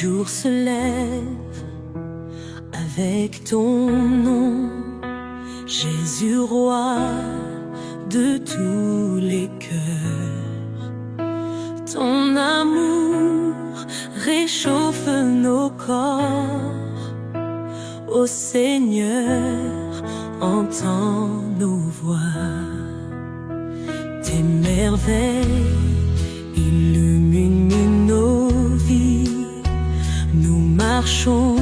jour se lève avec ton nom, Jésus, roi de tous les cœurs. Ton amour réchauffe nos corps. Ô Seigneur, entends nos voix. Tes merveilles illuminent nos vies. Nous marchons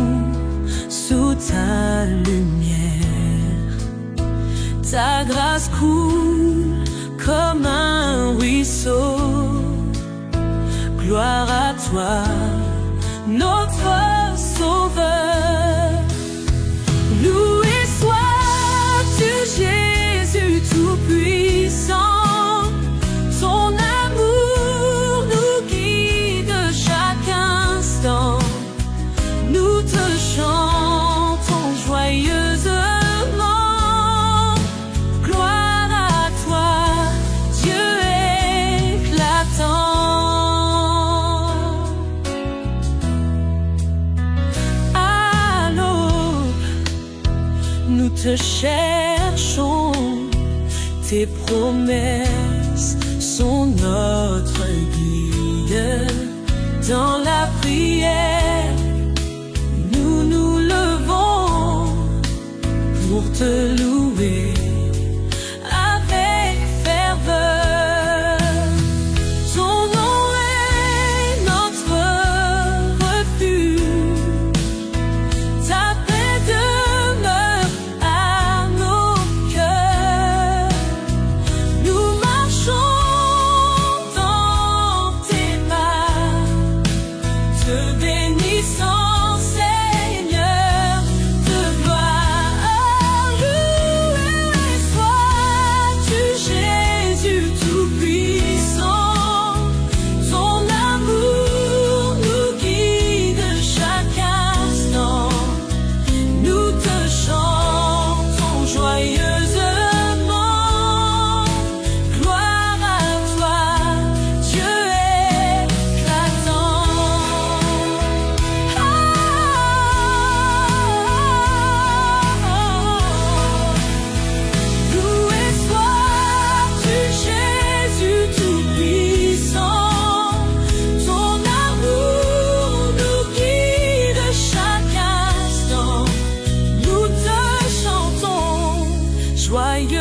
sous ta lumière. Ta grâce coule comme un ruisseau. Gloire à toi, notre Sauveur. Loué sois-tu, Jésus tout-puissant. Ton amour nous guide chaque instant. Nous te chantons joyeusement. Gloire à toi, Dieu éclatant. À l'aube, nous te cherchons. Tes promesses sont notre guide. Dans la prière, nous nous levons pour te louer avec ferveur. Ton nom est notre refuge. Ta paix demeure à nos cœurs. Nous marchons dans tes pas, te bénissant, Seigneur de gloire. Loué sois-tu, Jésus tout-puissant. Ton amour nous guide chaque instant. Nous te chantons joyeusement. Gloire à toi, Dieu éclatant. Loué sois-tu, Jésus tout-puissant. Ton amour nous guide chaque instant. Nous te chantons joyeusement.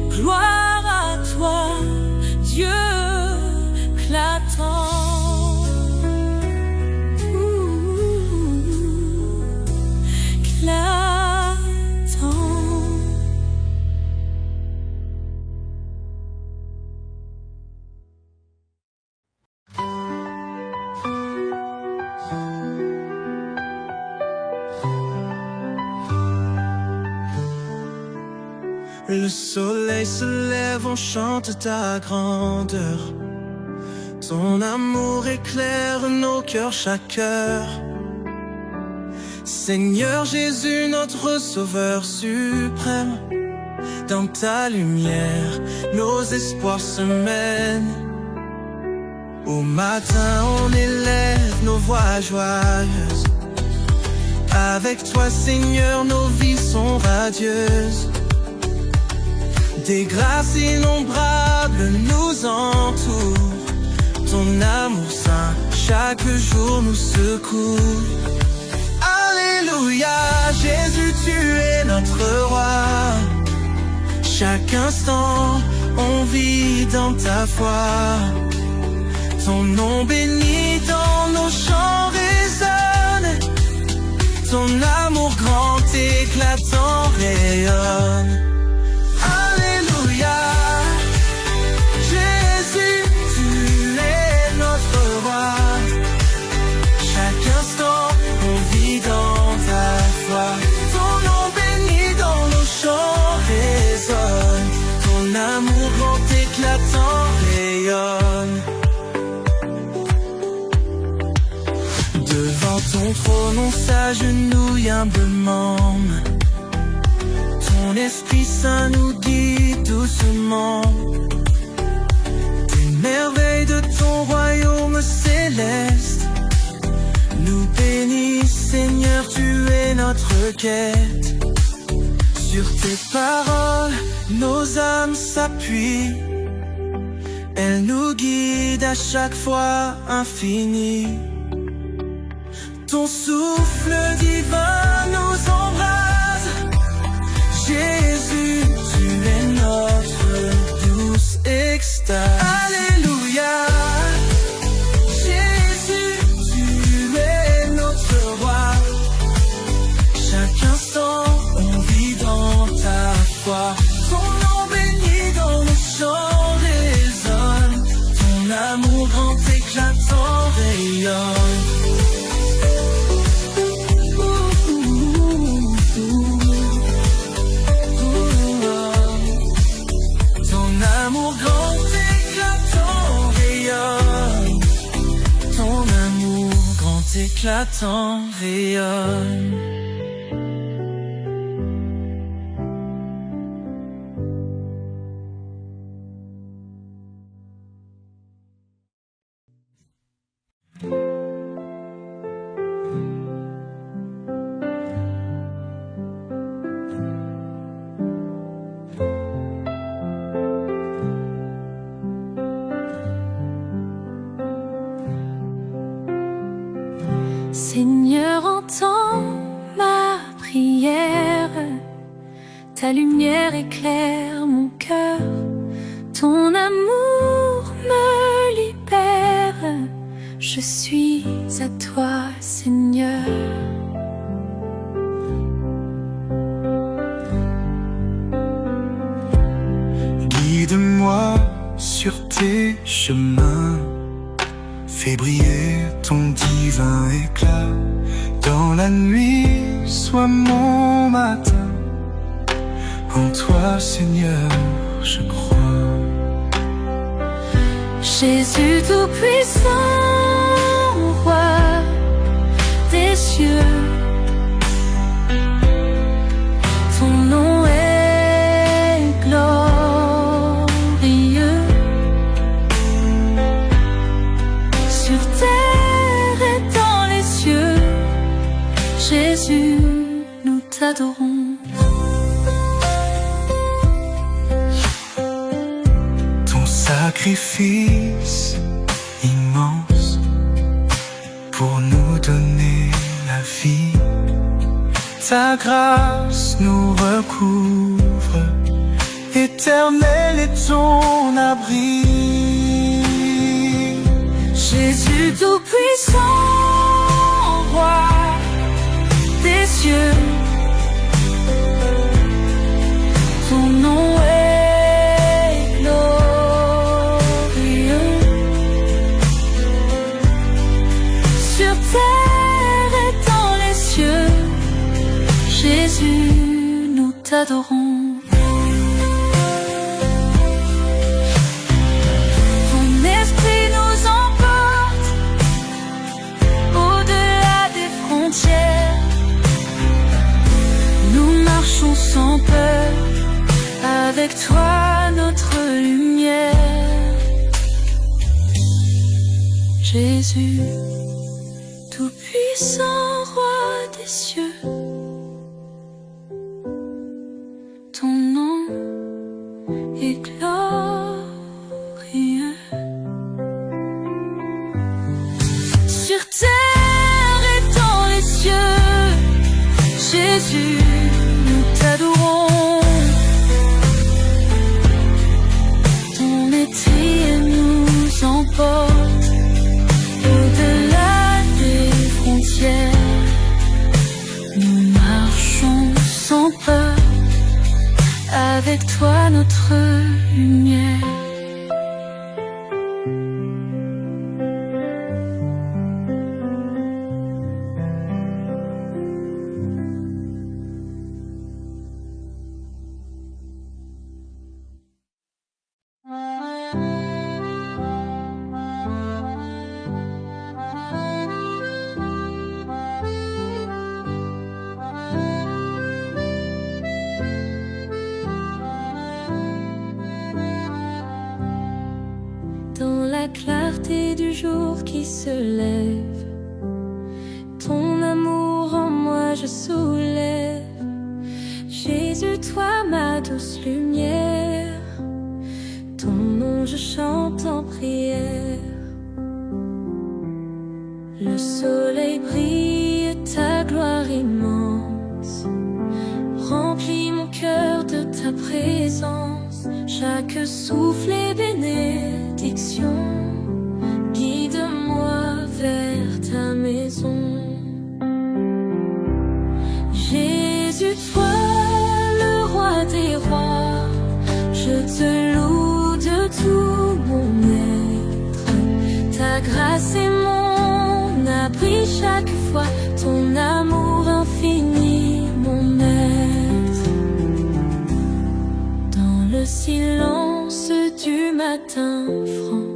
Gloire à toi, Dieu éclatant. Éclatant. Le soleil se lève, on chante ta grandeur. Ton amour éclaire nos cœurs chaque heure. Seigneur Jésus, notre Sauveur suprême, dans ta lumière, nos espoirs se mènent. Au matin, on élève nos voix joyeuses. Avec toi, Seigneur, nos vies sont radieuses. Des grâces innombrables nous entourent. Ton amour saint chaque jour nous secoue. Alléluia, Jésus, tu es notre roi. Chaque instant, on vit dans ta foi. Ton nom béni dans nos chants résonne. Ton amour grand éclatant rayonne. Alléluia, Jésus, tu es notre roi. Chaque instant, on vit dans ta foi. Ton nom béni dans nos chants résonne. Ton amour grand éclatant rayonne. Devant ton trône, on s'agenouille humblement. Ton Esprit Saint nous guide doucement. Tes merveilles de ton royaume céleste. Nous bénis, Seigneur, tu es notre quête. Sur tes paroles, nos âmes s'appuient. Elles nous guident à chaque fois infini. Ton souffle divin nous embrase. Jésus, tu es notre douce extase. Alléluia. Jésus, tu es notre roi. Chaque instant, on vit dans ta foi. Ton nom béni dans nos chants résonne. Ton amour grand éclatant rayonne. Ton amour grand éclatant rayonne. Ton amour grand éclatant rayonne. Seigneur, entends ma prière. Ta lumière éclaire mon cœur. Ton amour me libère. Je suis à toi, Seigneur. Guide-moi sur tes chemins. Fais briller ton divin éclat. Dans la nuit, sois mon matin. En toi, Seigneur, je crois. Jésus tout-puissant, roi des cieux, ton nom est glorieux. Sur terre et dans les cieux, Jésus, nous t'adorons. Sacrifice immense pour nous donner la vie. Ta grâce nous recouvre, éternel est ton abri. Jésus tout-puissant, roi des cieux, ton nom est Jésus, nous t'adorons. Ton esprit nous emporte au-delà des frontières. Nous marchons sans peur, avec toi notre lumière. Jésus, tout-puissant, roi des cieux, ton nom est glorieux. Sur terre et dans les cieux, Jésus, nous t'adorons. Ton étreille nous emporte au-delà des frontières. Nous marchons sans peur, avec toi notre lumière. clarté du jour qui se lève. Ton amour en moi je soulève. Jésus, toi ma douce lumière, ton nom je chante en prière. Le soleil brille, ta gloire immense remplit mon cœur de ta présence. Chaque souffle est bénédiction, guide-moi vers ta maison. Jésus, toi le roi des rois, je te loue de tout mon être. Ta grâce est mon abri chaque fois, ton amour infini mon maître. Dans le silence du matin franc,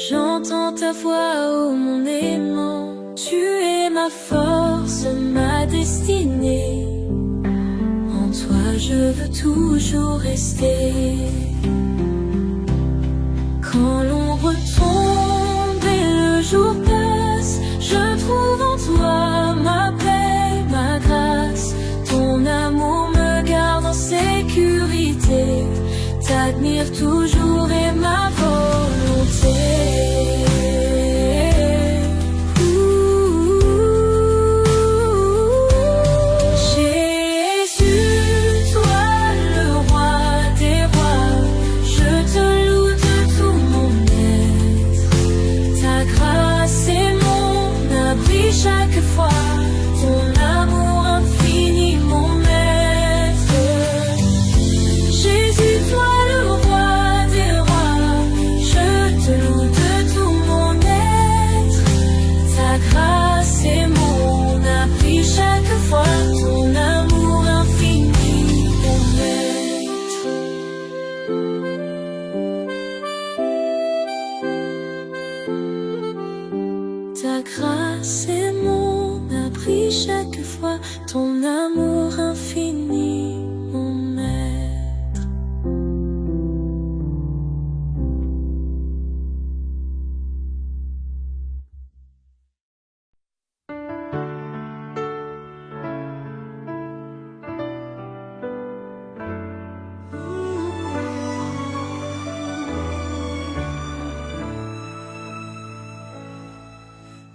j'entends ta voix, ô mon aimant. Tu es ma force, ma destinée. En toi je veux toujours rester. Quand l'ombre tombe et le jour passe, je trouve en toi ma paix, ma grâce. Ton amour me garde en sécurité. T'admire toujours et ma volonté. Chaque fois, ton amour infini mon maître. Jésus, toi le roi des rois, je te loue de tout mon être. Ta grâce est mon abri chaque fois, ton amour infini mon maître. Ta grâce est mon abri chaque fois, ton amour infini mon maître.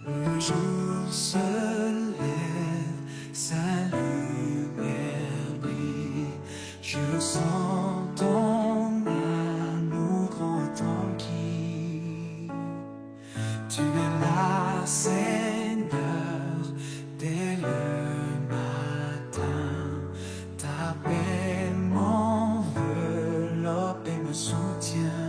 Le jour se lève, sa lumière brille. Je sens ton amour grand en qui. Tu es là, Seigneur, dès le matin. Ta paix m'enveloppe et me soutient.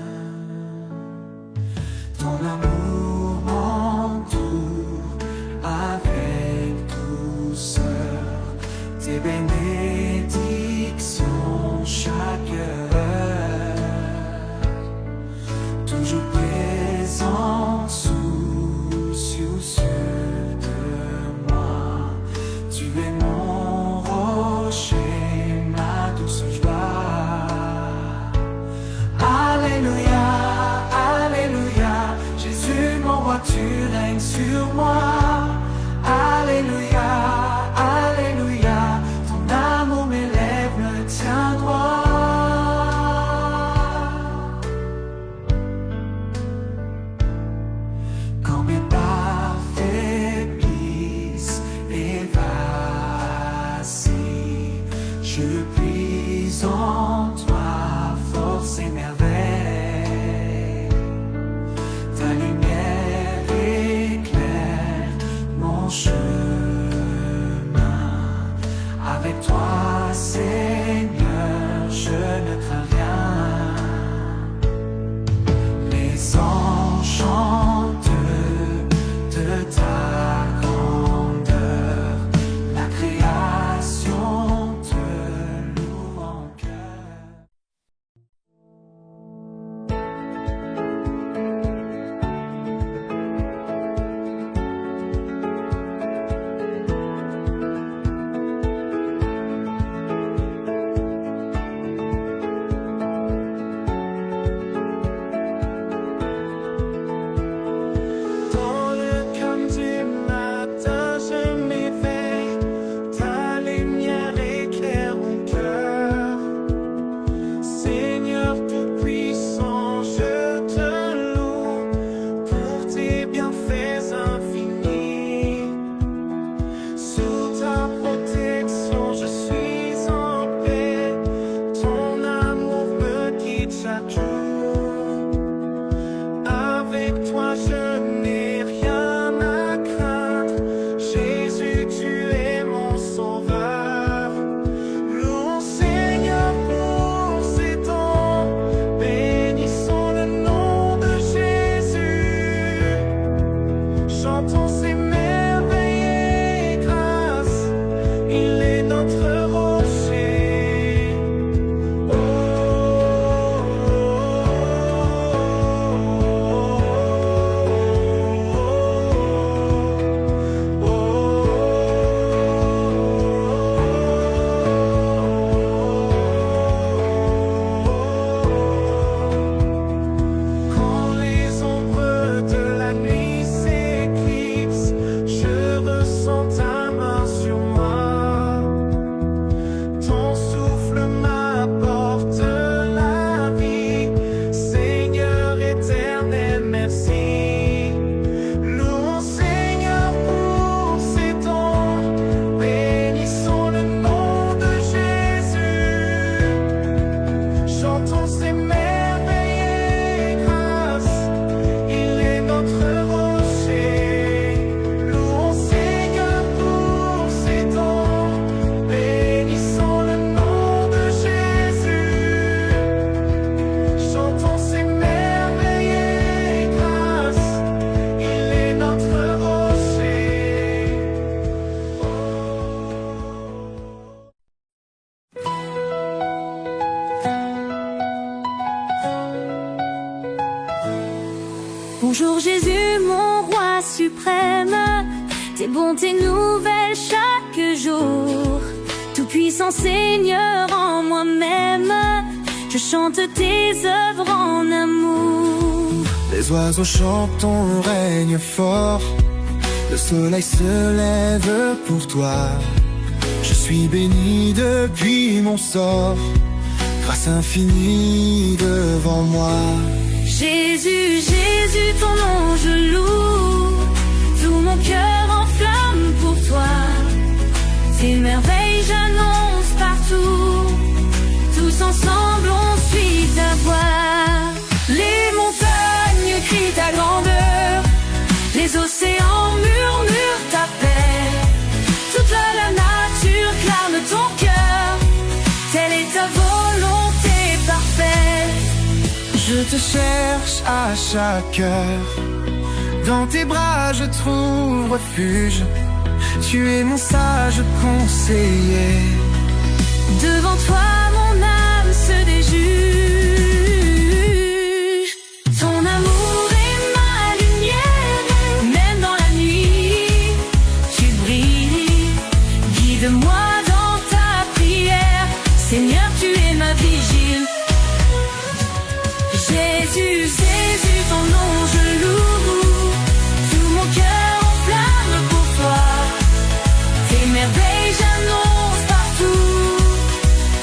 Ton amour m'entoure avec douceur. Tes bénédictions chaque heure. Toujours présent, soucieux de moi. Tu es mon rocher, ma douce joie. Alléluia, Alléluia, Jésus mon roi, tu règnes sur moi. Alléluia, Alléluia, ton amour m'élève, me tient droit. Quand mes pas faiblissent et vacillent, je puise en toi, force et merveille. Ta lumière éclaire mon chemin. tes bontés nouvelles chaque jour. Tout-puissant Seigneur, en moi-même, je chante tes œuvres en amour. Les oiseaux chantent ton règne fort, le soleil se lève pour toi. Je suis béni depuis mon sort, grâce infinie devant moi. Jésus, Jésus, ton nom je loue, tout mon cœur en flamme pour toi. Tes merveilles j'annonce partout, tous ensemble on suit ta voix. Les montagnes crient ta grandeur, les océans murmurent ta paix. Toute la nature clame ton cœur, telle est ta volonté parfaite. Je te cherche à chaque heure, dans tes bras je trouve refuge. Tu es mon sage conseiller, devant toi mon âme se déjuge. Ton amour est ma lumière, même dans la nuit tu brilles. Guide-moi dans ta prière, Seigneur tu es ma vigile. Jésus, Jésus, ton nom je loue, tout mon cœur en flamme pour toi. Tes merveilles j'annonce partout,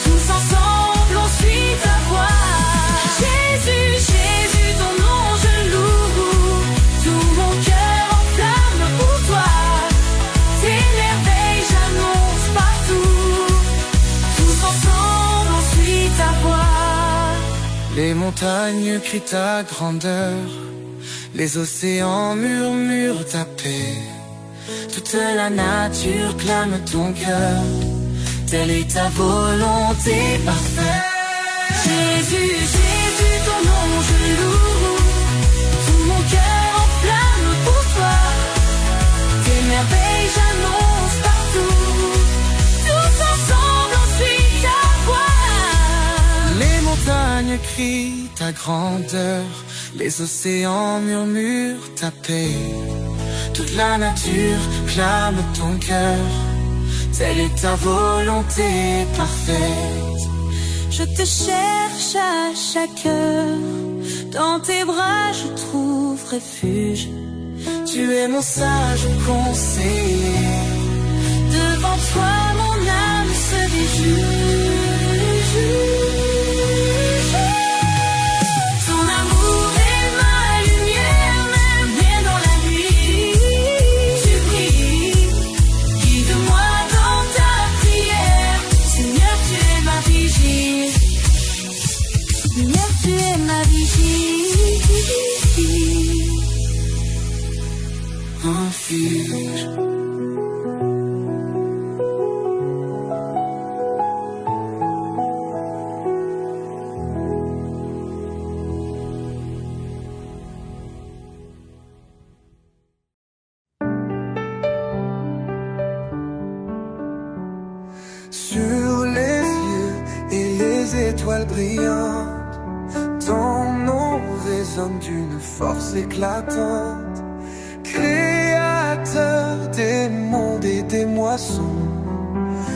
tous ensemble on suit ta voix. Jésus, Jésus, ton nom je loue, tout mon cœur en flamme pour toi. Tes merveilles j'annonce partout, tous ensemble on suit ta voix. Les montagnes crient ta grandeur, les océans murmurent ta paix. Toute la nature clame ton cœur, telle est ta volonté parfaite. Jésus, Jésus, ton nom je loue, tout mon cœur en flamme pour toi. Tes merveilles j'annonce partout, tous ensemble on suit ta voix. Les montagnes crient ta grandeur, les océans murmurent ta paix. Toute la nature clame ton cœur, telle est ta volonté parfaite. Je te cherche à chaque heure, dans tes bras je trouve refuge. Tu es mon sage conseiller, devant toi mon âme se déjuge. Ton amour est ma lumière, même dans la nuit tu brilles. Guide-moi dans ta prière, Seigneur tu es ma vigile. Seigneur tu es ma vigile. Refuge. Sur les cieux et les étoiles brillantes, ton nom résonne d'une force éclatante. Créateur des mondes et des moissons,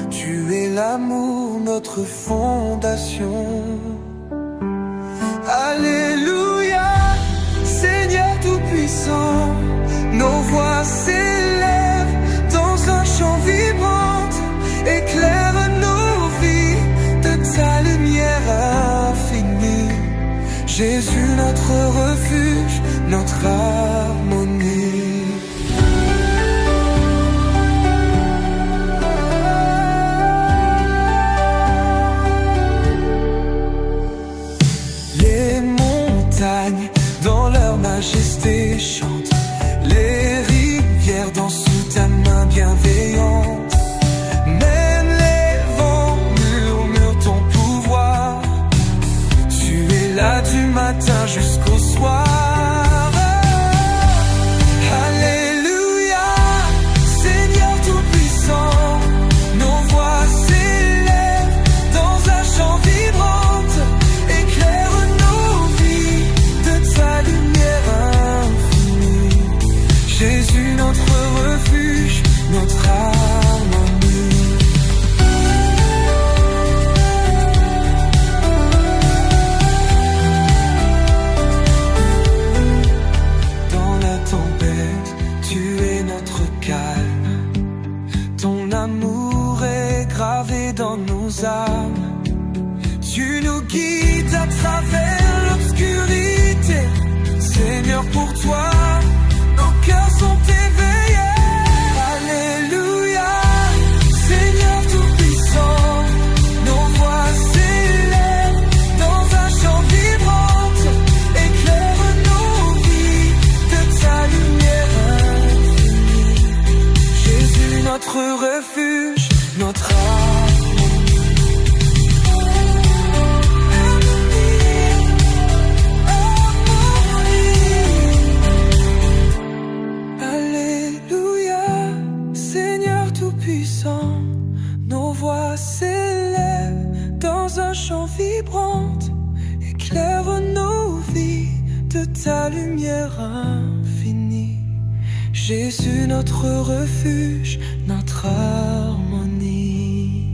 tu es l'amour, notre fondation. Alléluia, Seigneur tout-puissant, nos voix s'élèvent dans un chant vibrant. Éclaire nos vies de ta lumière infinie. Jésus, notre refuge, notre harmonie. Les montagnes, dans leur majesté, chantent. Les rivières dansent sous ta main bienveillante. Là du matin jusqu'au soir, amour est gravé dans nos âmes. Tu nous guides à travers l'obscurité. Seigneur, pour toi, nos cœurs sont éveillés. Alléluia, Seigneur tout-puissant. Nos voix s'élèvent dans un chant vibrant. Éclaire nos vies de ta lumière infinie. Jésus, notre refuge, notre nos voix s'élèvent dans un chant vibrant. Éclaire nos vies de ta lumière infinie. Jésus, notre refuge, notre harmonie.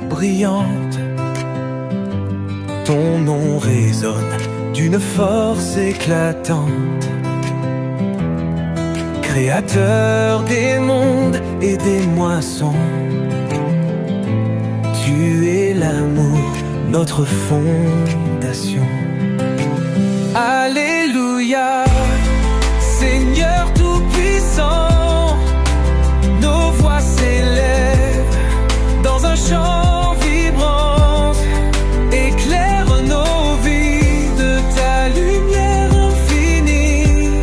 Brillante, ton nom résonne d'une force éclatante. Créateur des mondes et des moissons, tu es l'amour, notre fondation. Alléluia, Seigneur tout-puissant. Nos voix s'élèvent dans un chant vibrant. Éclaire nos vies de ta lumière infinie.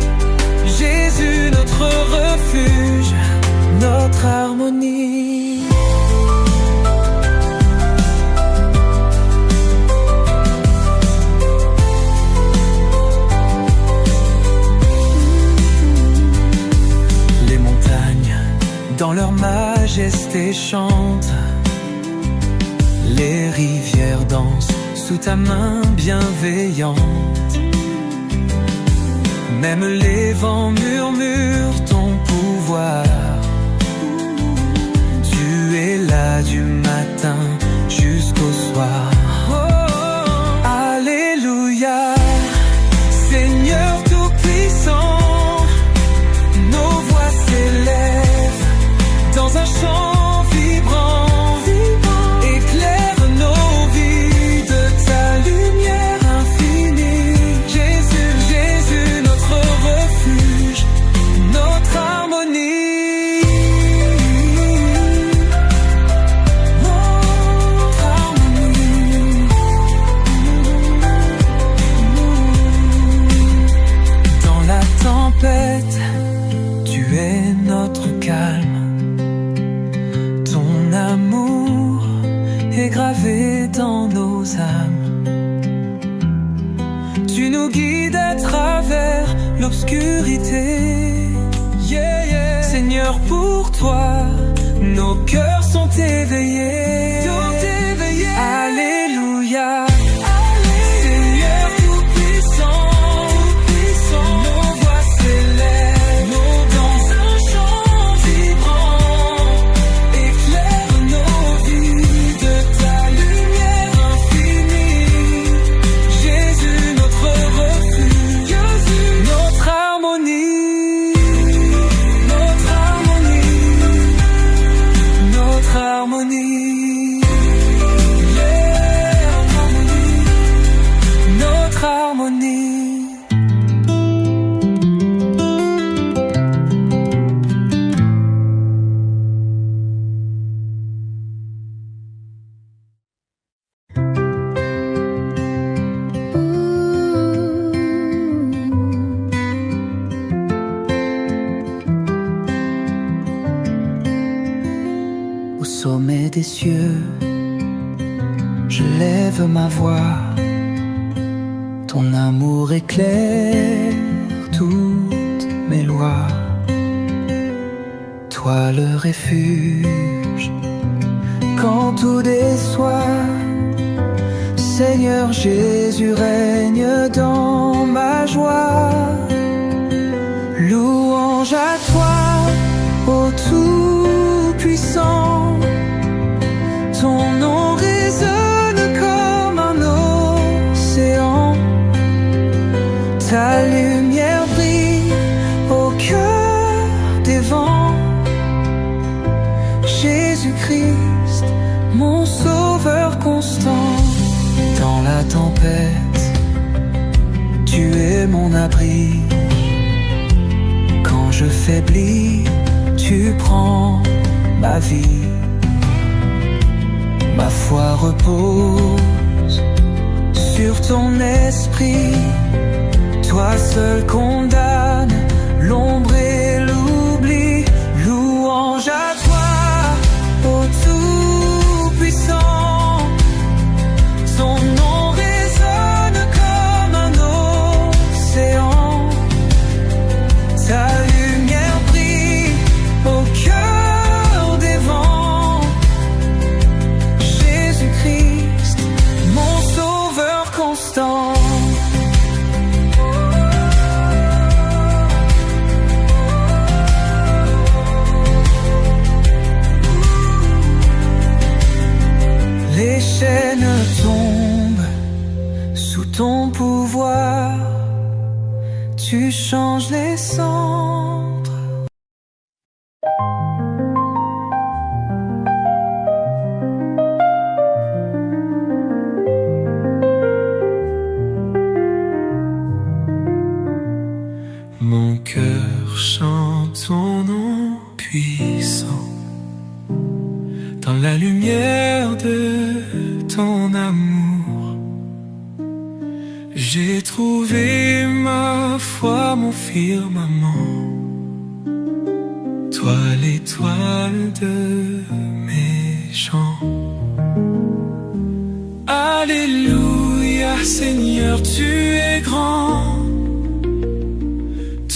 Jésus, notre refuge, notre harmonie. Les montagnes, dans leur majesté, chantent. Les rivières dansent sous ta main bienveillante. Même les vents murmurent ton pouvoir. Tu es là du matin jusqu'au soir. Oh, alléluia, Seigneur tout-puissant. Nos voix s'élèvent dans un chant vibrant. Éclaire nos vies de ta lumière infinie. Jésus, Jésus, notre refuge, notre harmonie. Notre harmonie. Dans la tempête, tu es notre calme. Ton amour est gravé dans nos âmes. Tu nous guides à travers l'obscurité. Yeah, yeah. Seigneur, pour toi, nos cœurs sont éveillés. Alléluia. Seigneur tout-puissant, nos voix s'élèvent dans un chant vibrant. Éclaire nos vies de ta lumière infinie. Jésus, notre refuge, notre harmonie. Notre harmonie. Notre harmonie. Yeah, harmonie. Notre harmonie. Au sommet des cieux, je lève ma voix. Ton amour éclaire toutes mes lois. Toi le refuge, quand tout déçoit. Seigneur Jésus règne dans ma joie. Louange à toi, ô Tout-Puissant. Ton nom résonne comme un océan. Ta lumière brille au cœur des des vents. Jésus-Christ, mon sauveur constant. Dans la tempête, tu es mon abri. Quand je faiblis, tu prends ma vie. Ma foi repose sur ton esprit. Toi seul condamne l'ombre et l'oubli. Louange à toi, ô Tout-Puissant. Ton nom résonne comme un océan. Ta lumière brille au cœur des vents. Jésus-Christ, mon sauveur constant. Les chaînes tombent sous ton pouvoir. Tu changes les centres. Mon cœur chante ton nom puissant. Dans la lumière de ton amour, j'ai trouvé ma foi, mon firmament. Toi l'étoile de mes chants. Alléluia, Seigneur, tu es grand.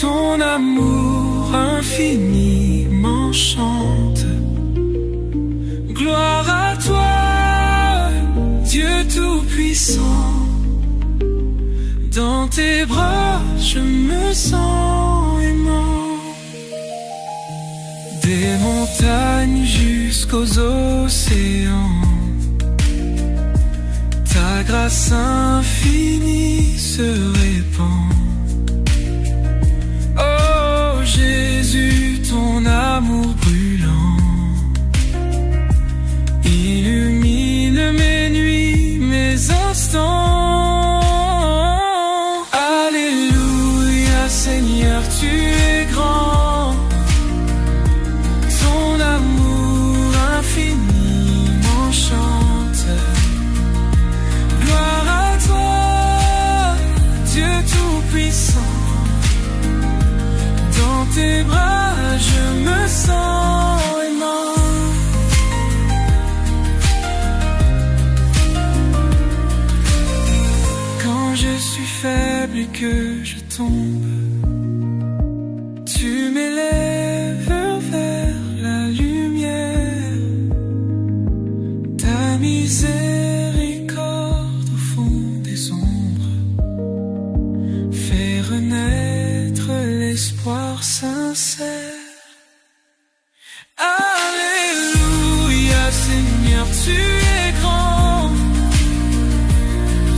Ton amour infini m'enchante. Gloire à toi, Dieu Tout-Puissant. Dans tes bras, je me sens aimant. Des montagnes jusqu'aux océans, ta grâce infinie se répand. Oh Jésus, ton amour brûlant illumine mes nuits, mes instants. Alléluia, Seigneur, tu es grand. Ton amour infini m'enchante. Gloire à toi, Dieu Tout-Puissant. Dans tes bras, je me sens aimant. Je suis faible et que je tombe, tu m'élèves vers la lumière. Ta miséricorde au fond des ombres fait renaître l'espoir sincère. Alléluia, Seigneur, tu es grand.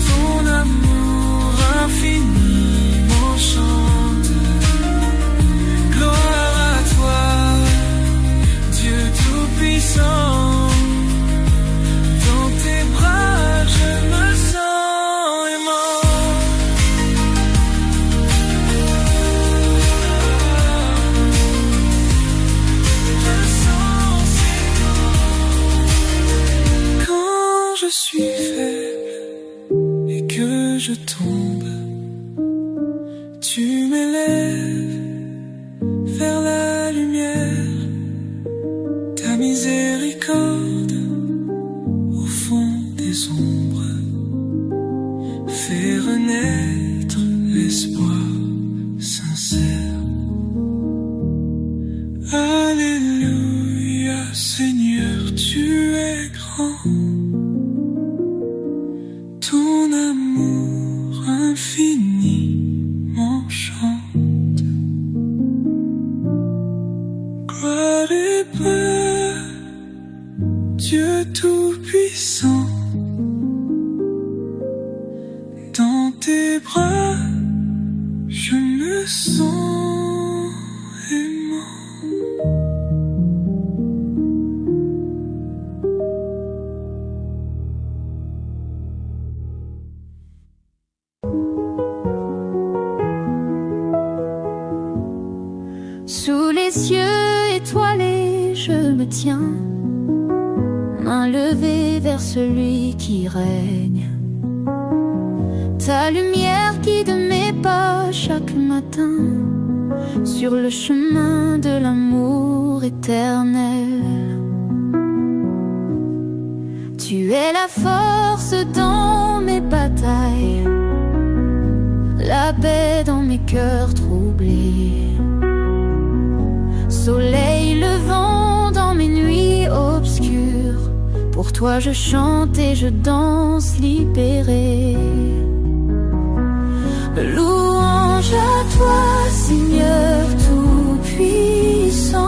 Ton amour infini m'enchante. Gloire à toi, Dieu Tout-Puissant. Dans tes bras, je me sens aimant. Je me sens aimant. Quand je suis faible et que je tombe, tu m'élèves vers la lumière. Ta miséricorde au fond des ombres fait renaître l'espoir sincère. Alléluia, Seigneur, tu es grand. Ton amour infini m'enchante. Gloire et paix, Dieu Tout-Puissant. Dans tes bras, je me sens aimant. les cieux étoilés, je me tiens, main levée vers celui qui règne. Ta lumière guide mes pas chaque matin sur le chemin de l'amour éternel. Tu es la force dans mes batailles, la paix dans mes cœurs troublés, soleil levant dans mes nuits obscures. Pour toi je chante et je danse libérée. Louange à toi, Seigneur tout-puissant,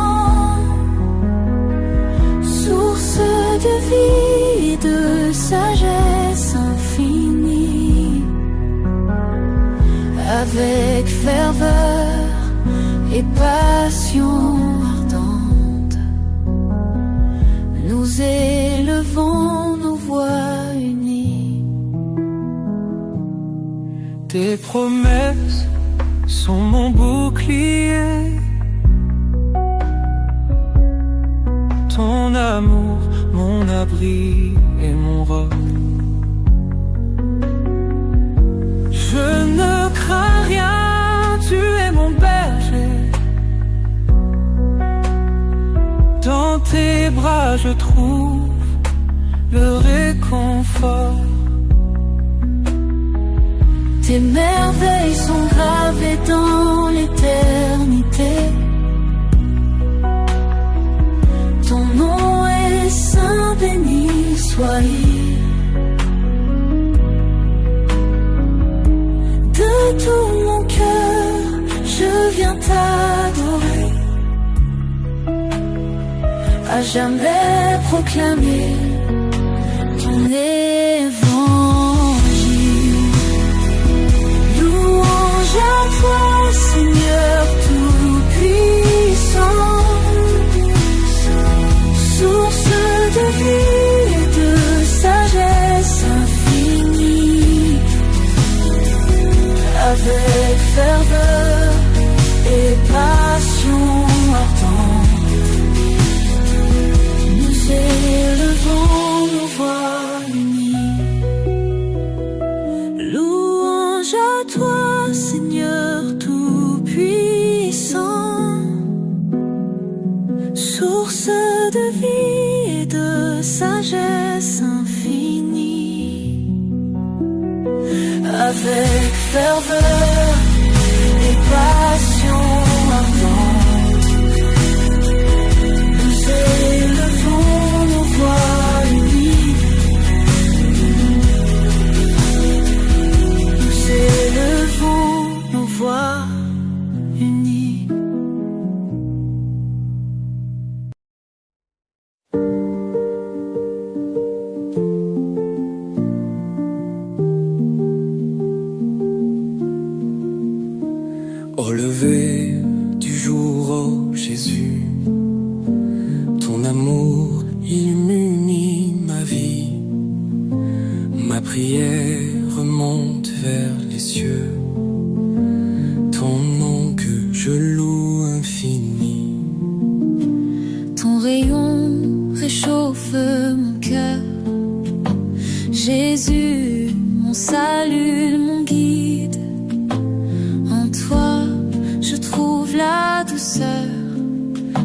source de vie et de sagesse infinie. Avec ferveur et passion ardente, nous élevons nos voix unies. Tes promesses sont mon bouclier, ton amour, mon abri et mon roc. Je ne crains rien, tu es mon berger. Dans tes bras je trouve le réconfort. Tes merveilles sont gravées dans l'éternité. Ton nom est saint, béni sois-il. De tout mon cœur, je viens t'adorer, à jamais proclamer ton évangile. Louange à toi, Seigneur tout-puissant, source de vie et de sagesse infinie. Avec ferveur et passion ardente, nous élevons nos voix unies. Louange à toi, Seigneur tout-puissant, source de vie et de sagesse infinie. Avec ferveur et passion ardente, nous élevons nos voix unies. Nous élevons nos voix unies. Au lever du jour, oh Jésus, ton amour illumine ma vie. Ma prière remonte vers les cieux, ton nom que je loue infini. Ton rayon réchauffe mon cœur, Jésus, mon salut, mon guide. En toi, je trouve la douceur,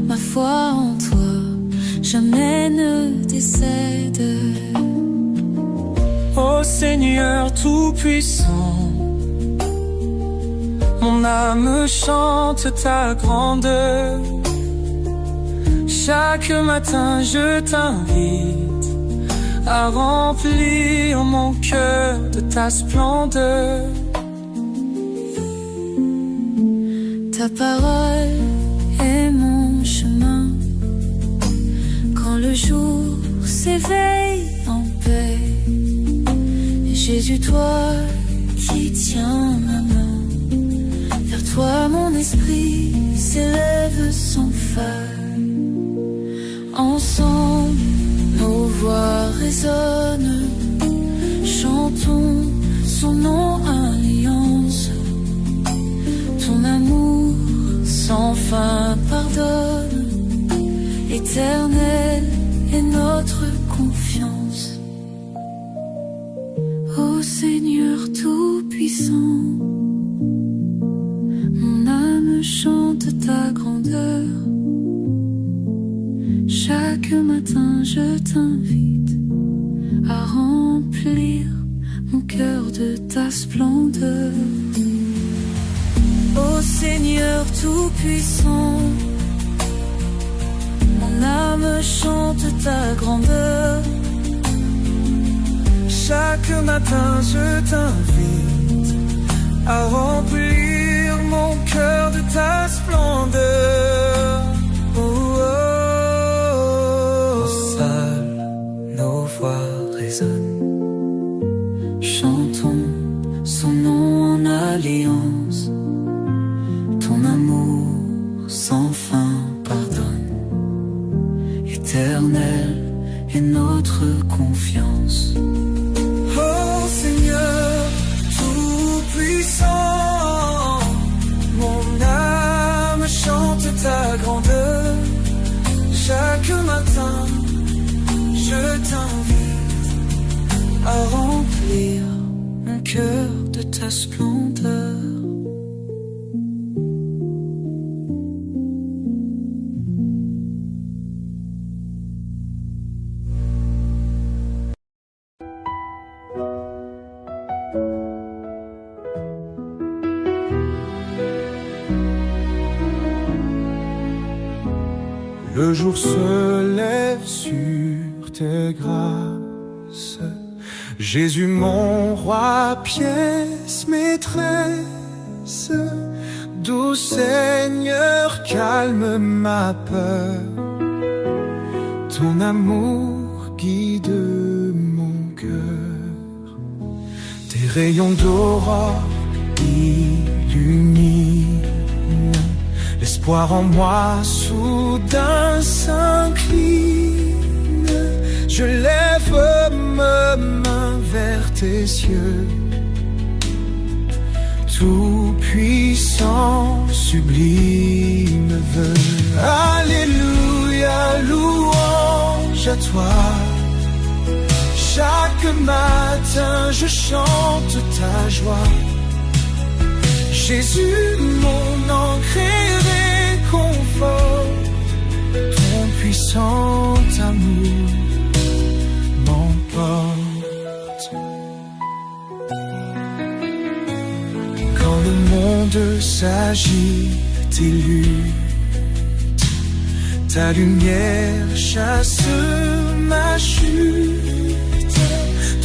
ma foi en toi, jamais ne décède. Ô Seigneur tout-puissant, mon âme chante ta grandeur. Chaque matin je t'invite à remplir mon cœur de ta splendeur. Ta parole est mon chemin, quand le jour s'éveille en paix. Jésus, toi qui tiens ma main, vers toi mon esprit s'élève sans faille. Ensemble nos voix résonnent, chantons son nom alliance. Ton amour sans fin pardonne. matin, je t'invite à remplir mon cœur de ta splendeur. Ô Seigneur Tout-Puissant, mon âme chante ta grandeur. Chaque matin je t'invite à remplir mon cœur de ta splendeur. Oh, oh, oh. Seules nos voix résonnent. Chantons son nom en alliance. Ton amour sans fin pardonne. Éternel est notre confiance. Oh Seigneur Tout-Puissant, mon âme chante ta grandeur. Chaque matin, je t'invite à remplir mon cœur de ta splendeur. Le jour se lève sur tes grâces, Jésus mon roi, pièce maîtresse. Doux Seigneur, calme ma peur, ton amour guide mon cœur. Tes rayons d'aurore illuminent, l'espoir en moi soudain s'incline. Je lève mes mains vers tes cieux, tout puissant, sublime vœu. Alléluia, louange à toi. Chaque matin je chante ta joie. Jésus, mon ancre et réconfort, ton puissant amour m'emporte. Quand le monde s'agite et lutte, ta lumière chasse ma chute.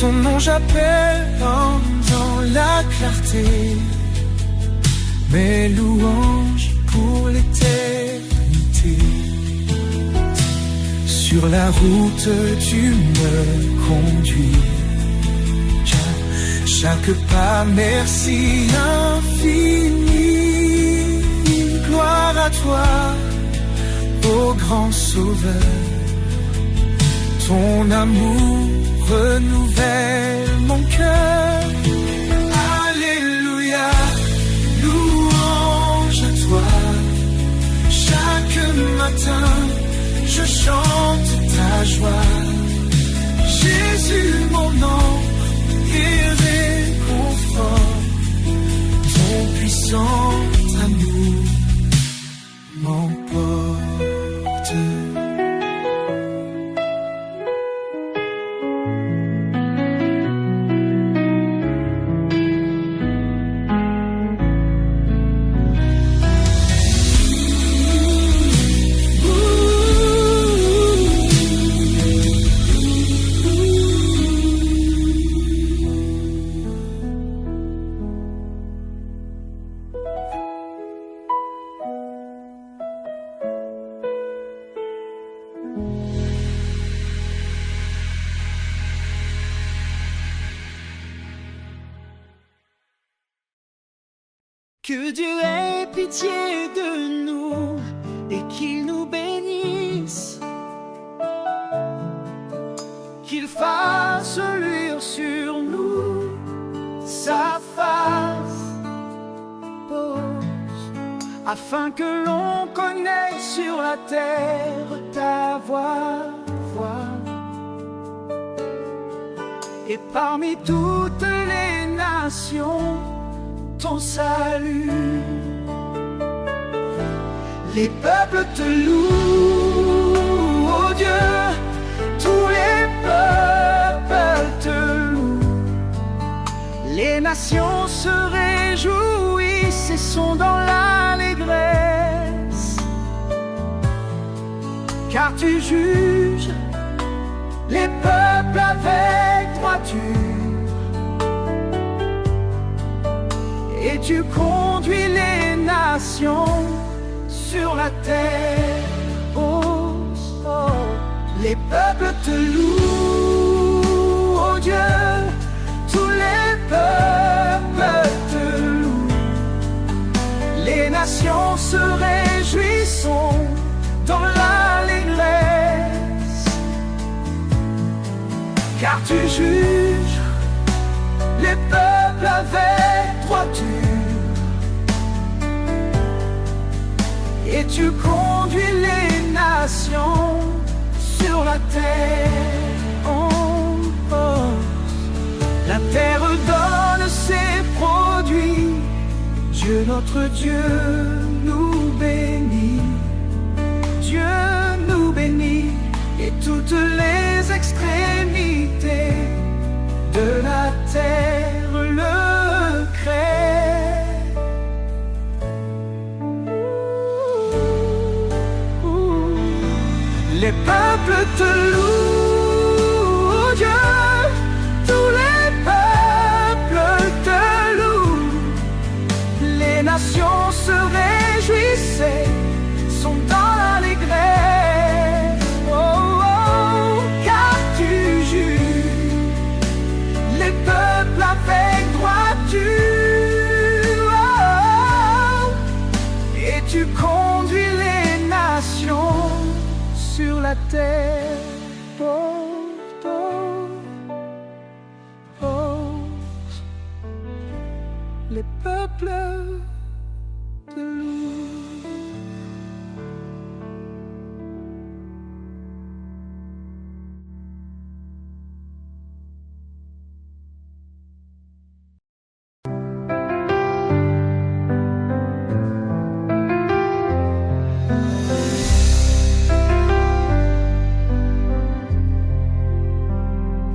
Ton nom j'appelle dans la clarté, mes louanges pour l'éternité. Sur la route tu me conduis, chaque pas merci infini. Gloire à toi, ô grand sauveur, ton amour renouvelle mon cœur. Alléluia, louange à toi. Chaque matin je chante ta joie. Jésus, mon nom et réconfort, ton puissant amour m'emporte. Que Dieu ait pitié de nous et qu'il nous bénisse, qu'il fasse luire sur nous sa face pose, afin que l'on connaisse sur la terre ta voix, et parmi toutes les nations ton salut. Les peuples te louent, oh Dieu. nations se réjouissent et sont dans l'allégresse. Car tu juges les peuples avec droiture, et tu conduis les nations sur la terre. Oh, oh. Les peuples te louent, oh Dieu, tous les peuples te louent. Les nations se réjouissent dans l'allégresse, car tu juges les peuples avec droiture, et tu conduis les nations sur la terre. Oh, oh. La terre donne ses produits, Dieu notre Dieu nous bénit. Dieu nous bénit, et toutes les extrémités de la terre le créent. Les peuples te louent, oh Dieu, tous les peuples te louent. Les nations se réjouissent, sont dans l'allégresse. Oh, oh, car tu juges les peuples avec droiture, oh, et tu conduis les nations sur la terre. Oh, oh, oh. Les peuples te louent.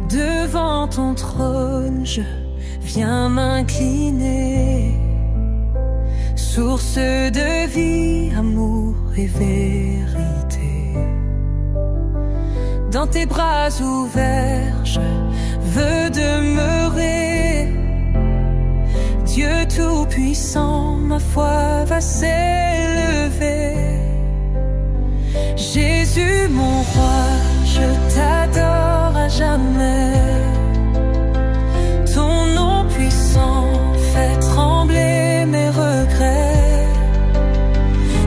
Devant ton trône, je viens m'incliner, source de vie, amour et vérité. Dans tes bras ouverts, je veux demeurer. Dieu tout-puissant, ma foi va s'élever. Jésus mon roi, je t'adore à jamais. Ton nom puissant fait trembler mes regrets.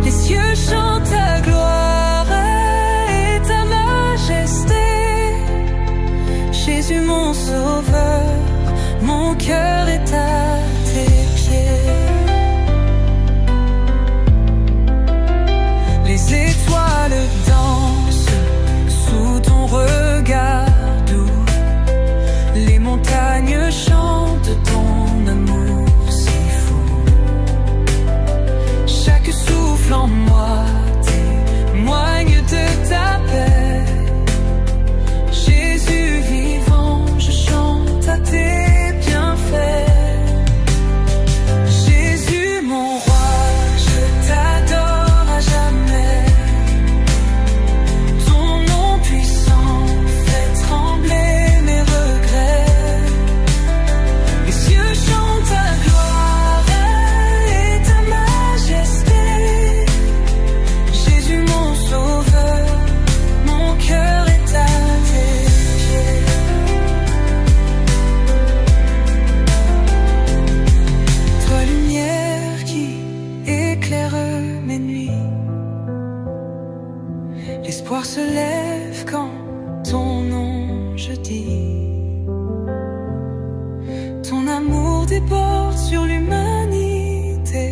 Les cieux chantent ta gloire et ta majesté. Jésus mon sauveur, mon cœur est à tes pieds. Les étoiles dansent sous ton regard doux. Les montagnes chantent ton amour si fou. Chaque souffle en moi témoigne de ta paix. Jésus vivant, je chante à tes bienfaits. Jésus mon roi, je t'adore à jamais. Ton nom puissant fait trembler mes regrets. Les cieux chantent ta gloire et ta majesté. Jésus mon sauveur, mon cœur est à tes pieds. Toi lumière qui éclaire mes nuits, l'espoir se lève quand ton nom je dis. Ton amour déborde sur l'humanité.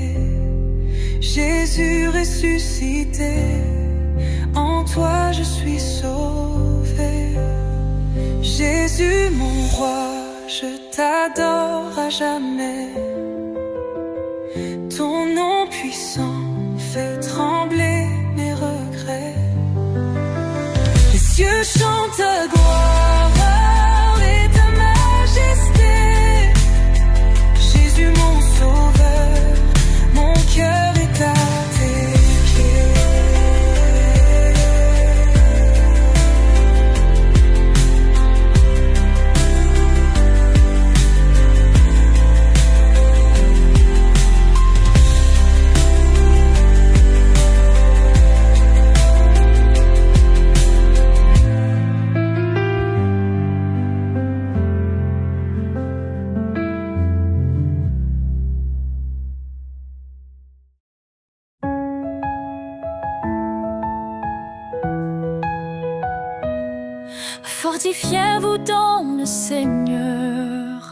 Jésus ressuscité, en toi je suis sauvé. Jésus mon roi, je t'adore à jamais. Ton nom puissant fait trembler mes regrets. Les cieux chantent ta gloire et ta majesté. Fortifiez-vous dans le Seigneur.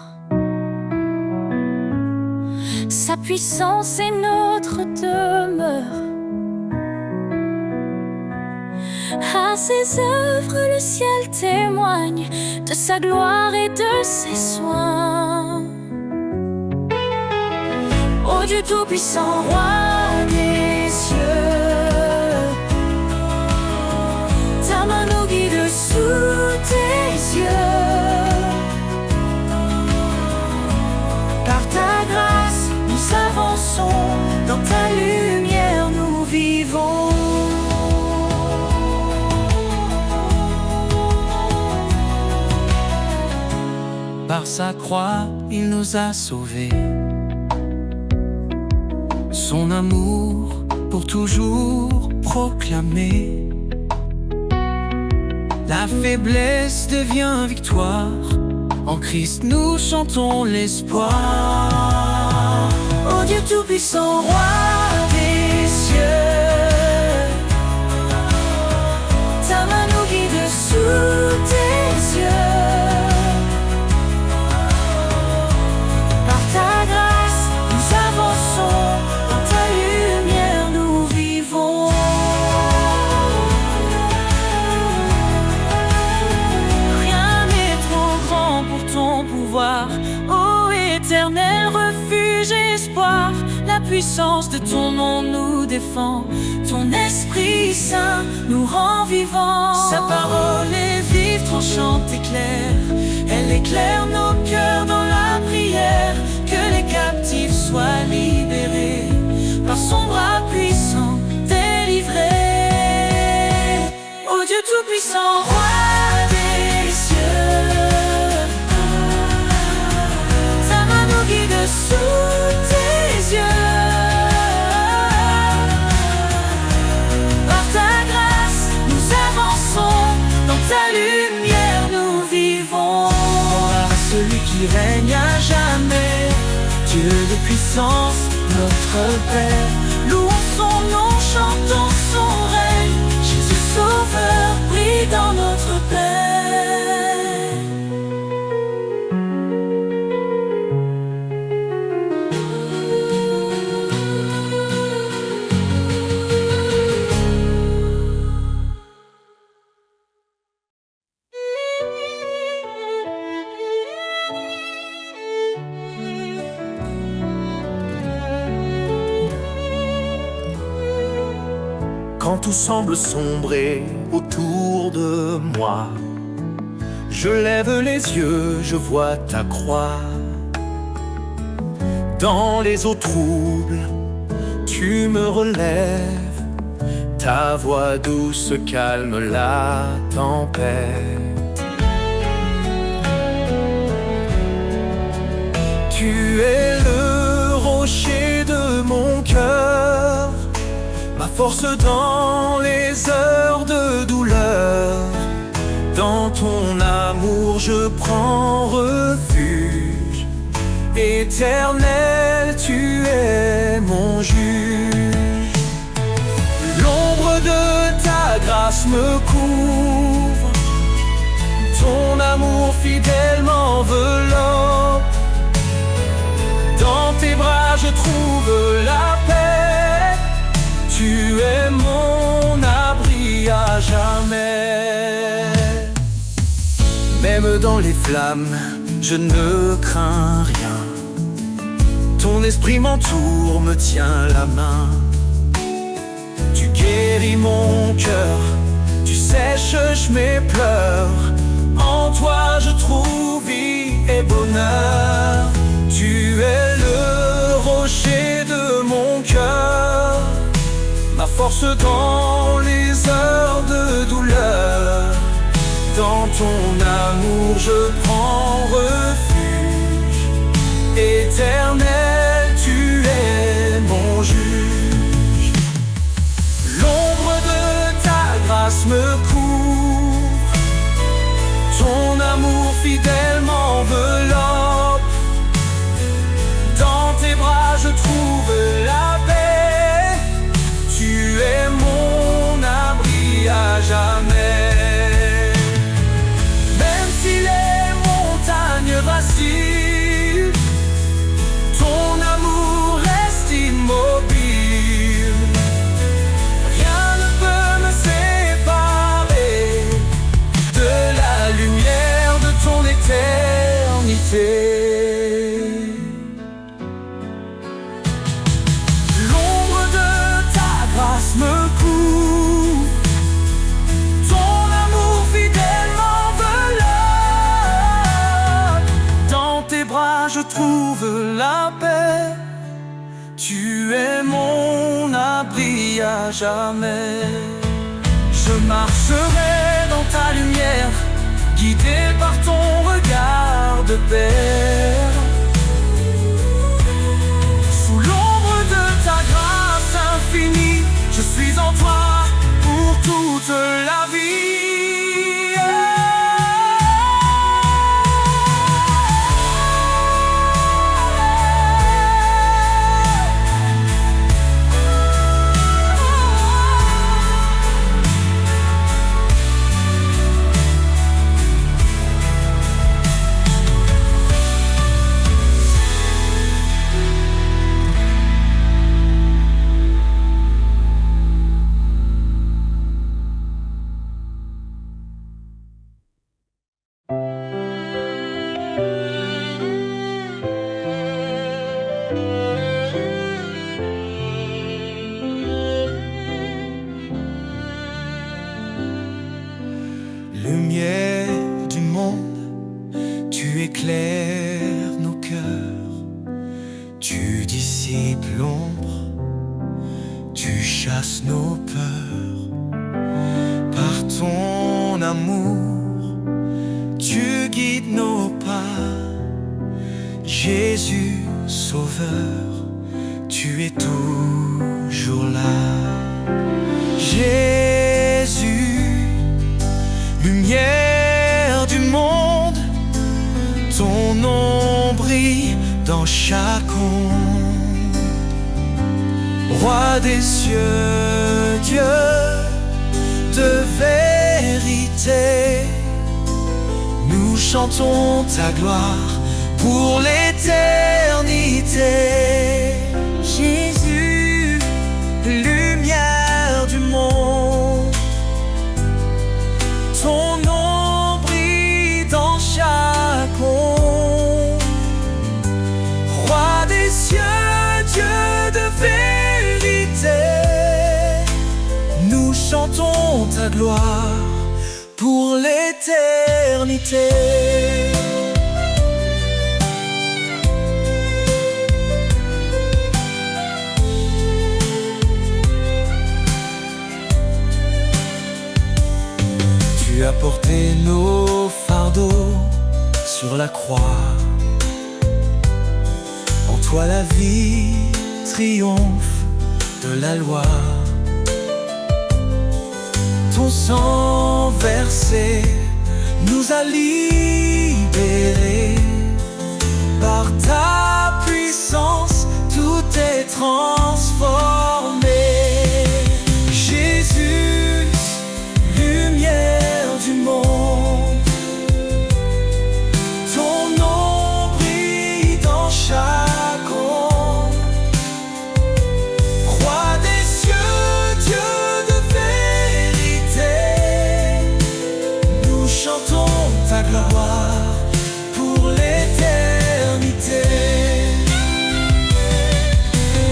Sa puissance est notre demeure. À ses œuvres, le ciel témoigne de sa gloire et de ses soins. Ô Dieu Tout-Puissant, Roi des cieux, ta main nous guide sous tes yeux. Par ta grâce, nous avançons, dans ta lumière nous vivons. Par sa croix, il nous a sauvés. Son amour pour toujours proclamer. La faiblesse devient victoire. En Christ nous chantons l'espoir. Ô Dieu Tout-Puissant, Roi des cieux, ta main nous guide sous tes yeux. Par ta grâce, nous avançons, dans ta lumière nous vivons. Rien n'est trop grand pour ton pouvoir, ô éternel refuge et espoir. La puissance de ton nom nous défend, ton Esprit Saint nous rend vivants. Sa parole est vive, tranchante et claire, elle éclaire nos cœurs dans la prière. Que les captifs soient libérés, par son bras puissant délivrés. Ô Dieu Tout-Puissant, Roi des cieux, ta main nous guide sous tes yeux. Par ta grâce, nous avançons, dans ta lumière nous vivons. Gloire à celui qui règne à jamais, Dieu de puissance, notre Père. Louons son nom, chantons son règne. Jésus Sauveur brille dans notre paix. Quand tout semble sombrer autour de moi, je lève les yeux, je vois ta croix. Dans les eaux troubles, tu me relèves, ta voix douce calme la tempête. Tu es le rocher de mon cœur, ma force dans les heures de douleur. Dans ton amour je prends refuge. Éternel, tu es mon juge. L'ombre de ta grâce me couvre, ton amour fidèle m'enveloppe. Dans tes bras je trouve la paix, tu es mon abri à jamais. Même dans les flammes, je ne crains rien. Ton esprit m'entoure, me tient la main. Tu guéris mon cœur, tu sèches mes pleurs. En toi je trouve vie et bonheur. Tu es le rocher de mon cœur, ma force dans les heures de douleur. Dans ton amour je prends refuge. Éternel, tu es mon juge. L'ombre de ta grâce me couvre, ton amour fidèle m'enveloppe. Dans tes bras je trouve la paix, tu es mon abri à jamais. jamais. Je marcherai dans ta lumière, guidé par ton regard de Père. Sous l'ombre de ta grâce infinie, je suis en toi pour toute la vie. Lumière du monde, tu éclaires nos cœurs, tu dissipes l'ombre, tu chasses nos peurs. Par ton amour, tu guides nos pas. Jésus, Sauveur, tu es toujours là. Jésus, lumière du monde, ton nom brille dans chaque onde. Roi des cieux, Dieu de vérité, nous chantons ta gloire pour l'éternité. Jésus, lumière du monde, ton nom brille dans chaque onde. Roi des cieux, Dieu de vérité, nous chantons ta gloire pour l'éternité. Tu as porté nos fardeaux sur la croix. En toi la vie triomphe de la loi. Ton sang versé nous a libérés. Par ta puissance, tout est transformé. Jésus, lumière du monde, ton nom brille dans chaque onde. Roi des cieux, Dieu de vérité, nous chantons ta gloire pour l'éternité.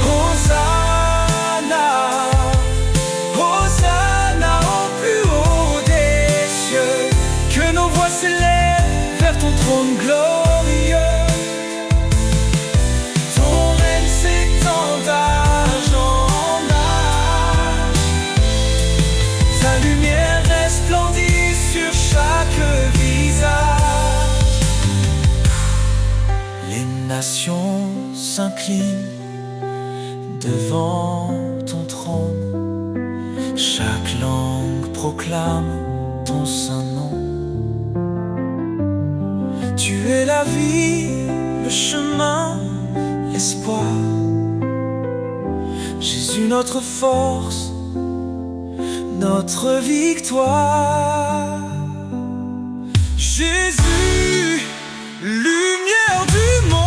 Hosanna, Hosanna au plus haut des cieux, que nos voix s'élèvent vers ton trône glorieux. Ton règne s'étend d'âge en âge, ta lumière resplendit sur chaque visage. Les nations s'inclinent devant ton trône, chaque langue proclame ton saint nom. Tu es la vie, le chemin, l'espoir. Jésus, notre force, notre victoire. Jésus, lumière du monde,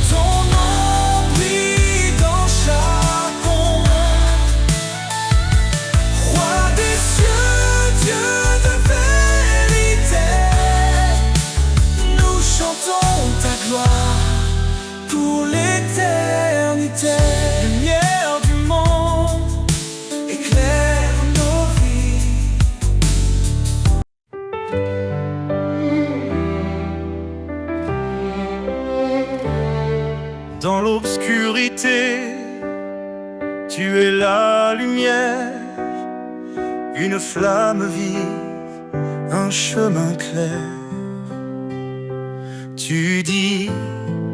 ton nom brille dans chaque onde. Roi des cieux, Dieu de vérité, nous chantons ta gloire pour l'éternité. Lumière du monde, éclaire nos vies. lumière, une flamme vive, un chemin clair. Tu dis,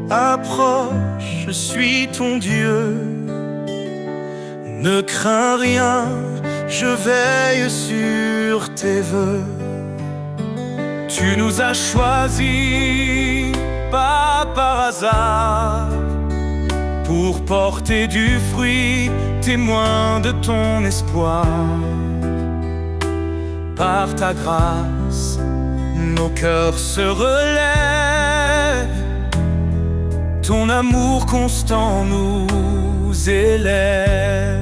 approche, je suis ton Dieu. Ne crains rien, je veille sur tes vœux. Tu nous as choisis, pas par hasard, pour porter du fruit, témoin de ton espoir. Par ta grâce, nos cœurs se relèvent. Ton amour constant nous élève.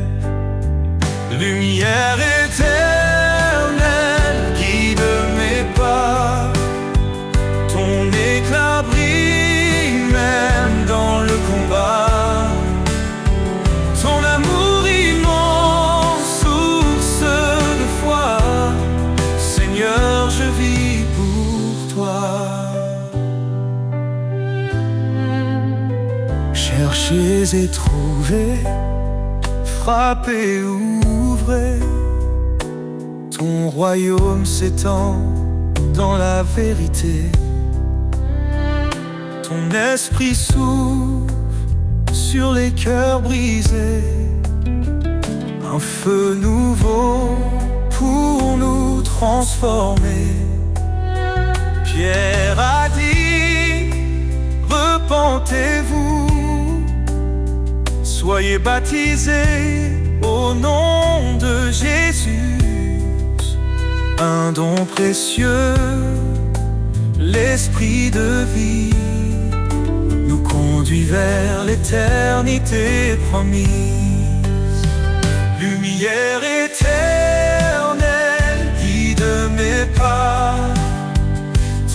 Lumière éternelle, guide mes pas. Ton éclat brille même dans le combat. Ton amour immense, source de foi. Seigneur, je vis pour toi. Cherchez et trouvez, frappez, ouvrez. Ton royaume s'étend dans la vérité. Ton esprit souffle sur les cœurs brisés. Un feu nouveau pour nous transformer. Pierre a dit, repentez-vous, soyez baptisés au nom de Jésus. Un don précieux, l'esprit de vie, nous conduit vers l'éternité promise. Lumière éternelle, guide mes pas.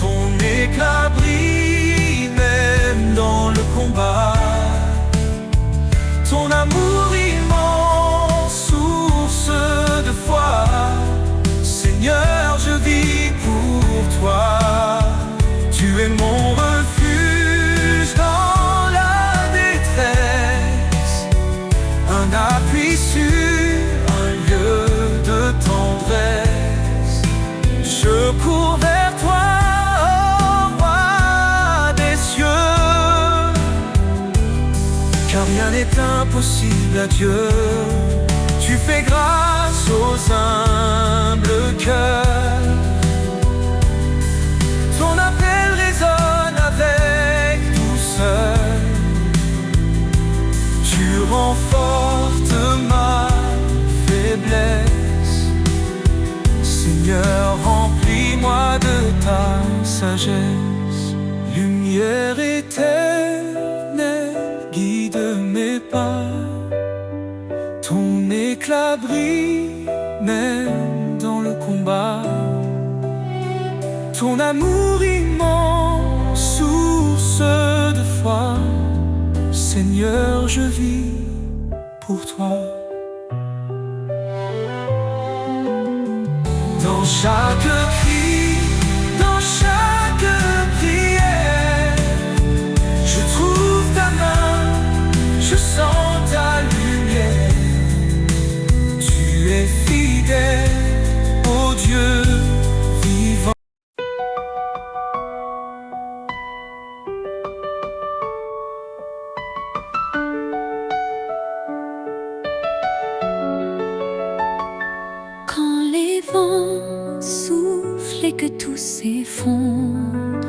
Ton éclat brille même dans le combat. Ton amour immense, source de foi. Seigneur, je vis pour toi. Tu es mon refuge dans la détresse, un appui sûr, un lieu de tendresse. Je cours vers toi, ô roi des cieux, car rien n'est impossible à Dieu. Tu fais grâce aux humbles cœurs. Ton appel résonne avec douceur. Tu renforces ma faiblesse. Seigneur, remplis-moi de ta sagesse. Lumière éternelle, guide mes pas. Ton éclat brille même dans le combat. Ton amour immense, source de foi. Seigneur, je vis pour toi. Dans chaque cri, dans chaque prière, je trouve ta main, je sens ta lumière. Tu es fidèle, ô Dieu vivant. Quand les vents soufflent et que tout s'effondre,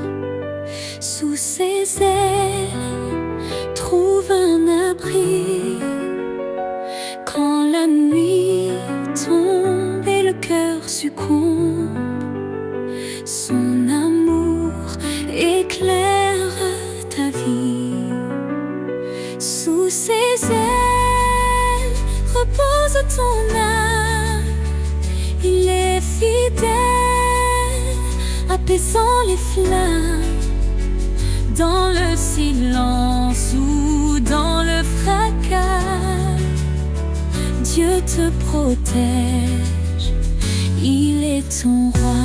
sous ses ailes, trouve un abri. Quand la nuit tombe et le cœur succombe, son amour éclaire ta vie. Sous ses ailes repose ton âme. Il est fidèle, apaisant les flammes. Dans le silence ou dans le fracas, Dieu te protège, il est ton roi.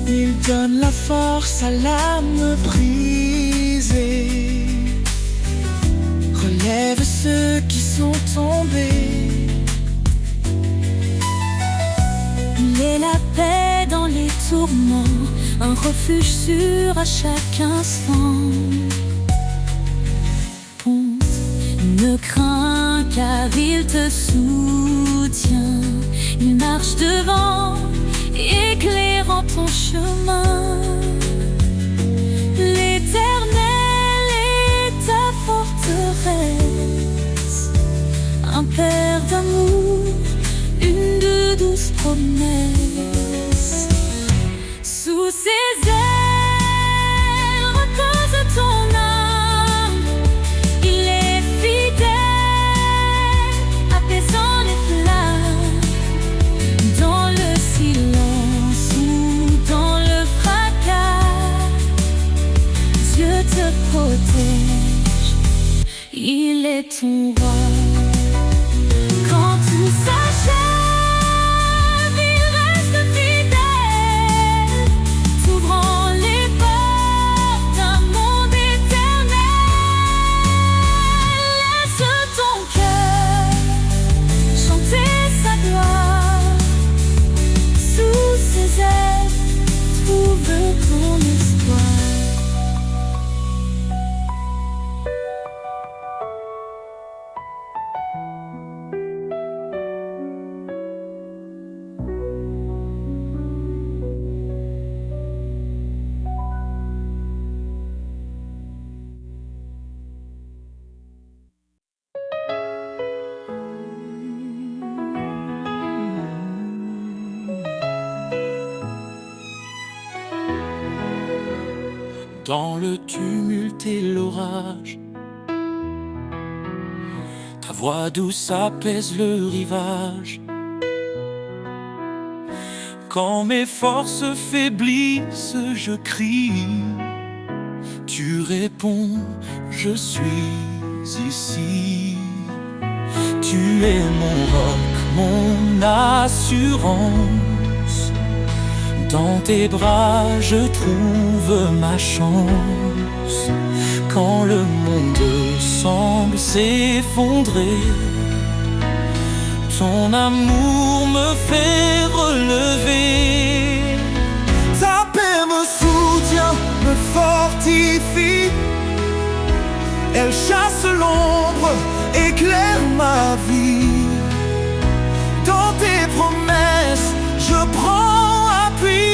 Il donne la force à l'âme brisée. sont tombés. Il est la paix dans les tourments, un refuge sûr à chaque instant. Ponte, ne crains car il te soutient. Il marche devant, éclairant ton chemin. L'Éternel est ta forteresse, un père d'amour, une de douces promesses. Sous ses ailes repose ton âme. Il est fidèle, apaisant les flammes. Dans le silence ou dans le fracas, Dieu te protège, il est ton roi. Quand tout s'achève, il reste fidèle, t'ouvrant les portes d'un monde éternel. Laisse ton cœur chanter sa gloire. Sous ses ailes, trouve ton espoir. Dans le tumulte et l'orage, ta voix douce apaise le rivage. Quand mes forces faiblissent, je crie. Tu réponds, je suis ici. Tu es mon roc, mon assurance. Dans tes bras, je trouve ma chance. Quand le monde semble s'effondrer, ton amour me fait relever. Ta paix me soutient, me fortifie. Elle chasse l'ombre, éclaire ma vie. Dans tes promesses, je prends appui.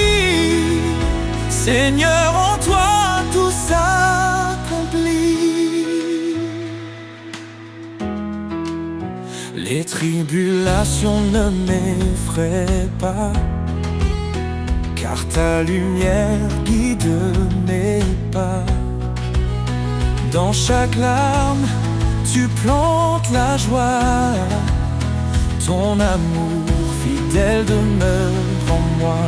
Seigneur, en toi tout s'accomplit. Les tribulations ne m'effraient pas, car ta lumière guide mes pas. Dans chaque larme, tu plantes la joie. Ton amour fidèle demeure en moi.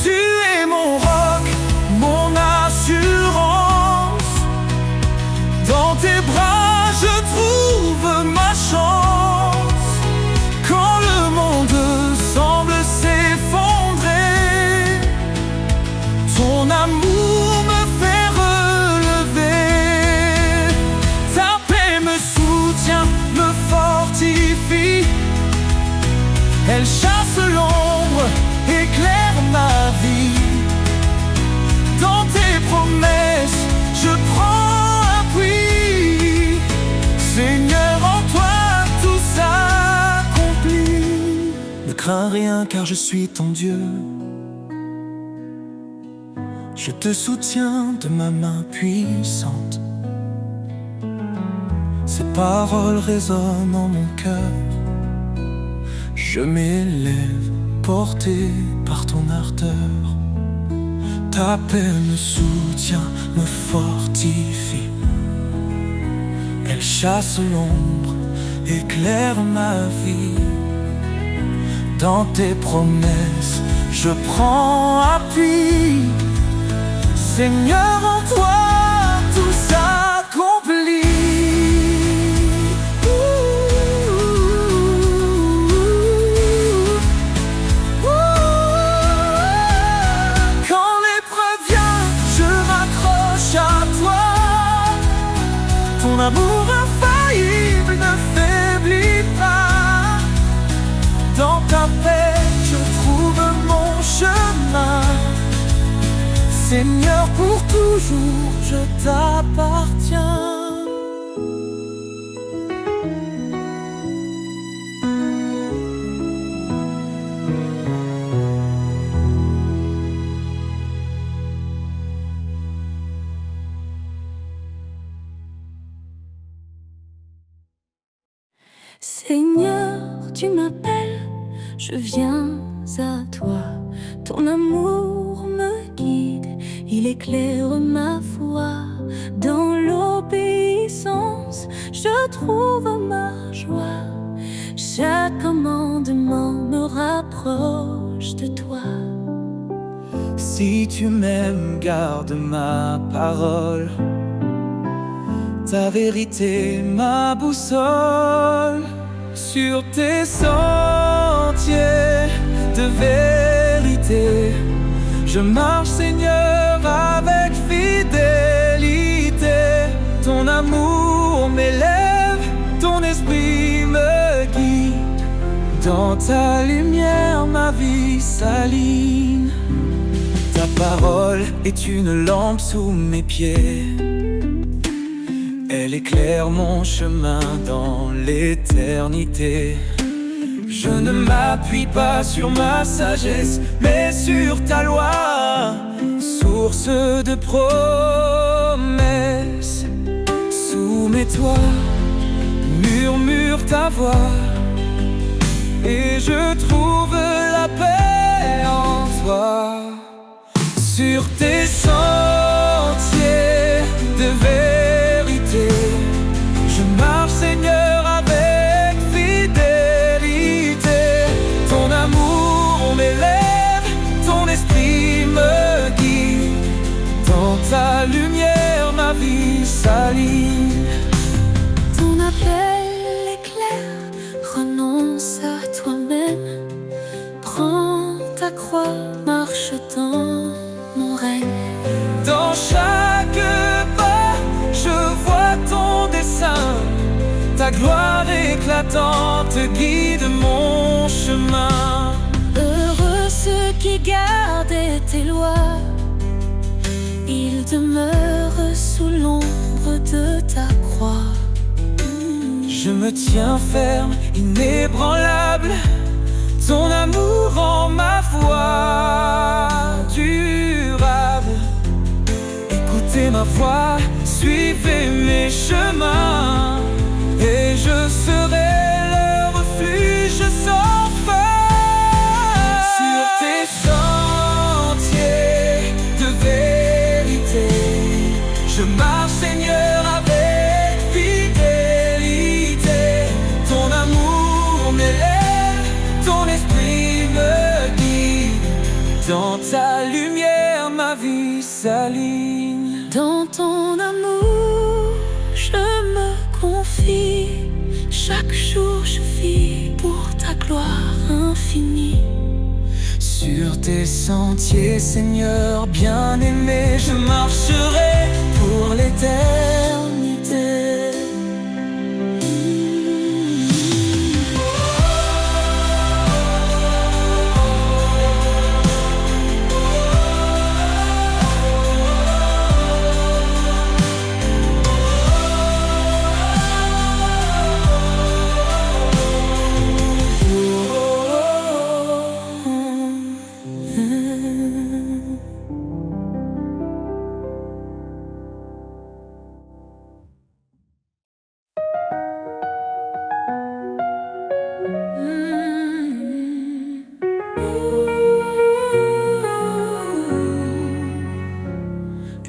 Tu es mon roc, mon assurance. Dans tes bras, je trouve ma chance. Quand le monde semble s'effondrer, ton amour me fait relever. Ta paix me soutient, me fortifie. Elle chasse l'ombre, éclaire ma vie. Dans tes promesses, je prends appui. Seigneur, en toi tout s'accomplit. Ne crains rien car je suis ton Dieu. Je te soutiens de ma main puissante. Ces paroles résonnent en mon cœur. Je m'élève, porté par ton ardeur. Ta paix me soutient, me fortifie. Elle chasse l'ombre, éclaire ma vie. Dans tes promesses, je prends appui. Seigneur, en toi tout s'accomplit. Quand l'épreuve vient, je m'accroche à toi. Ton amour infaillible Seigneur, pour toujours, je t'appartiens. Seigneur, tu m'appelles, je viens à toi. Ton amour me guide, il éclaire ma voie. Dans l'obéissance, je trouve ma joie. Chaque commandement me rapproche de toi. Si tu m'aimes, garde ma parole. Ta vérité, ma boussole. Sur tes sentiers de vérité, je marche, Seigneur, avec fidélité. Ton amour m'élève, ton esprit me guide. Dans ta lumière, ma vie s'aligne. Ta parole est une lampe sous mes pieds. Elle éclaire mon chemin dans l'éternité. Je ne m'appuie pas sur ma sagesse, mais sur ta loi, source de promesses. Soumets-toi, murmure ta voix, et je trouve la paix en toi. Sur tes sentiers de vérité, je marche, Seigneur, avec fidélité. Ton amour m'élève, ton esprit me guide. Dans ta lumière, ma vie s'aligne. Ton appel est clair, renonce à toi-même. Prends ta croix, marche dans mon règne. Dans chaque pas, je vois ton dessein. Ta gloire éclatante guide mon chemin. Heureux ceux qui gardent tes lois, ils demeurent sous l'ombre de ta croix. Je me tiens ferme, inébranlable. Ton amour rend ma foi durable. Écoutez ma voix, suivez mes chemins, et je serai le refuge sans fin. Sur tes sentiers de vérité, je marche, Seigneur, avec fidélité. Ton amour m'élève, ton esprit me guide. Dans ta lumière, ma vie s'aligne. Dans ton amour, je me confie. Chaque jour, je vis pour ta gloire infinie. Sur tes sentiers, Seigneur bien-aimé, je marcherai pour l'éternité.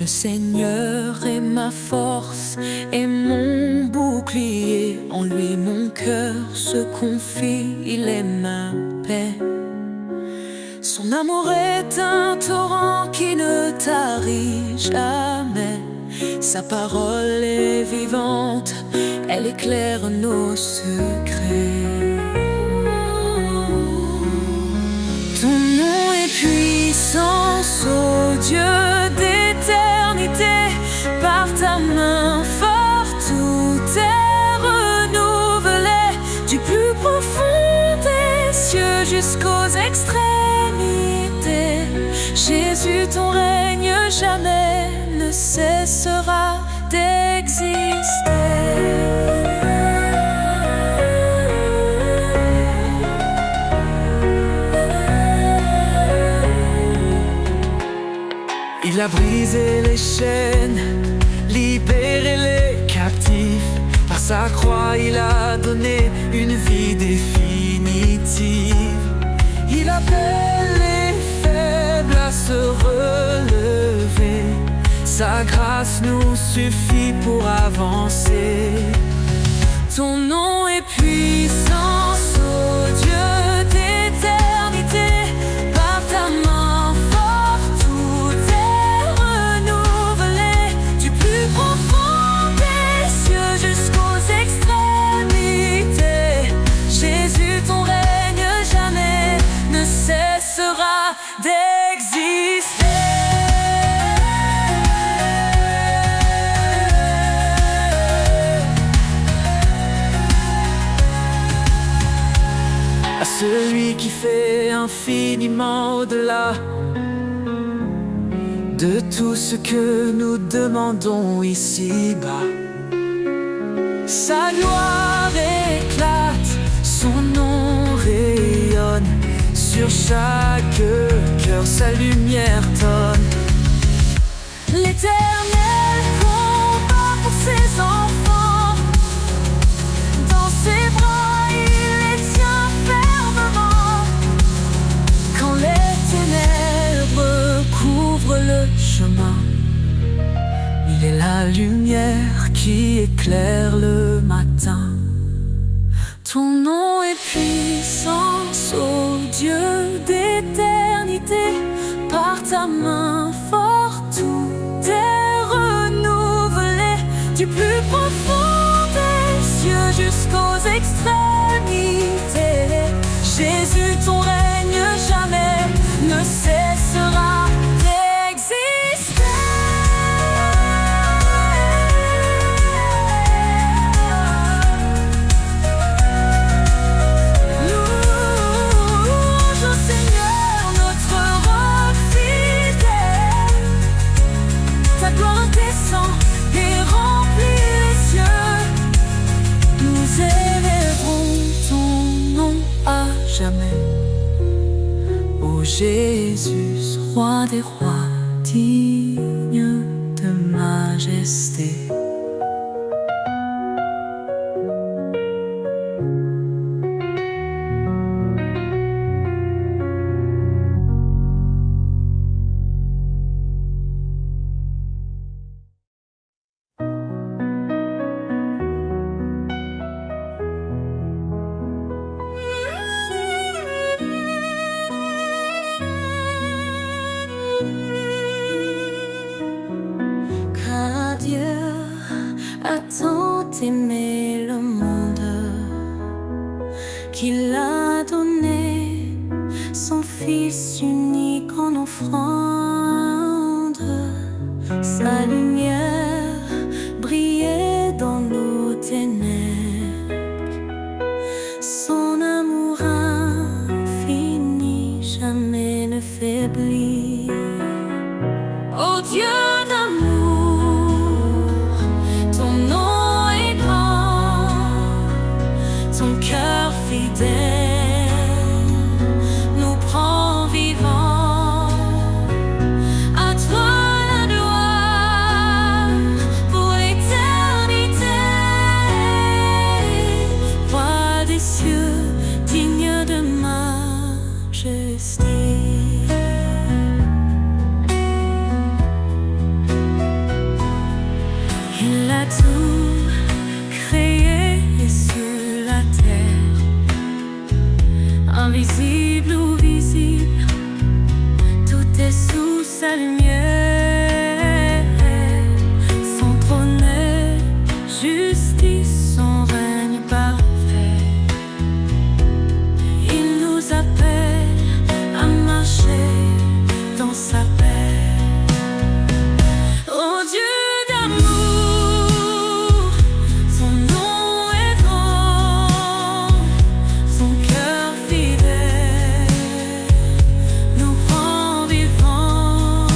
Le Seigneur est ma force et mon bouclier. En lui mon cœur se confie, il est ma paix. Son amour est un torrent qui ne tarit jamais. Sa parole est vivante, elle éclaire nos secrets. Ton nom est puissance, ô Dieu d'éternité. Par ta main forte, tout est renouvelé. Du plus profond des cieux jusqu'aux extrémités. Jésus, ton règne jamais ne cessera d'exister. Il a brisé les chaînes, libéré les captifs. Par sa croix, il a donné une vie définitive. Il appelle les faibles à se relever. Sa grâce nous suffit pour avancer. Ton nom est puissance, ô Dieu d'éternité. Par ta main forte, tout est renouvelé. Du plus profond des cieux jusqu'aux extrémités. Jésus, ton règne jamais ne cessera d'exister. À celui qui fait infiniment au-delà de tout ce que nous demandons ici-bas. Sa gloire éclate, son nom rayonne. Sur chaque cœur sa lumière tonne. L'Éternel combat pour ses enfants. Dans ses bras il les tient fermement. Quand les ténèbres couvrent le chemin, il est la lumière qui éclaire le matin. Ton nom est puissance, ô Dieu d'éternité. Par ta main forte, tout est renouvelé. Du plus profond des cieux jusqu'aux extrémités. Jésus, ton règne jamais ne cessera d'exister. Louange au Seigneur, notre roc fidèle. Ta gloire descend et remplit les cieux. Nous élèverons ton nom à jamais. Ô Jésus, roi des rois, digne de majesté. Car Dieu a tant aimé le monde qu'il a donné son Fils unique en offrande. Sa lumière brillait dans nos ténèbres. Son amour infini jamais ne faiblit. Ô Dieu d'amour, ton nom est grand, ton cœur fidèle nous prend vivants. À toi la gloire pour l'éternité. Roi des cieux, digne de majesté. Il a tout créé sur la terre, invisible ou visible, tout est sous sa lumière. Son trône est justice, son règne parfait. Il nous appelle à marcher dans sa paix. Oh Dieu d'amour, son nom est grand, son cœur fidèle nous rend vivants.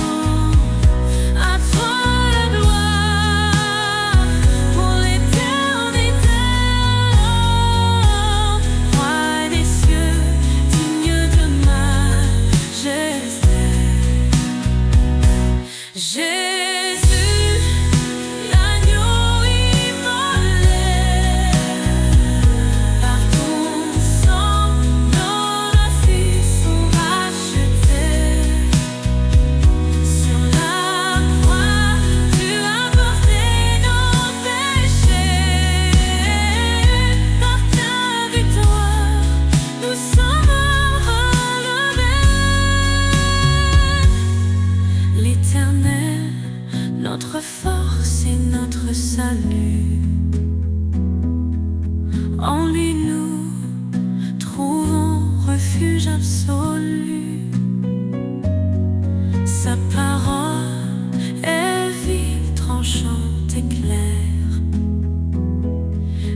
salut. En lui nous trouvons refuge absolu. Sa parole est vive, tranchante et claire.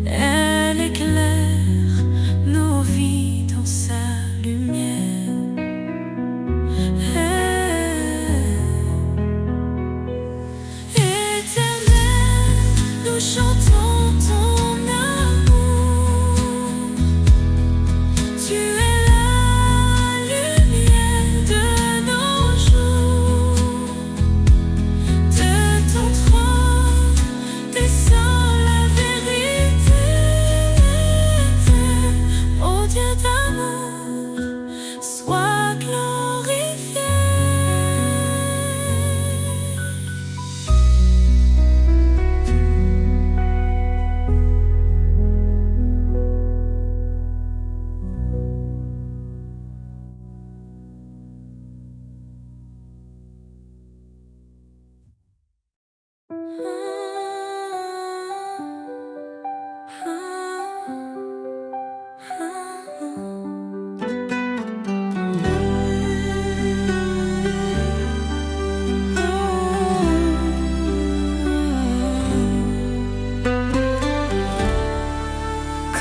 Elle éclaire nos vies dans sa lumière. Nous chantons ton amour. Tu es la lumière de nos jours. De ton trône descend la vérité. Ô Dieu d'amour, sois glorifié.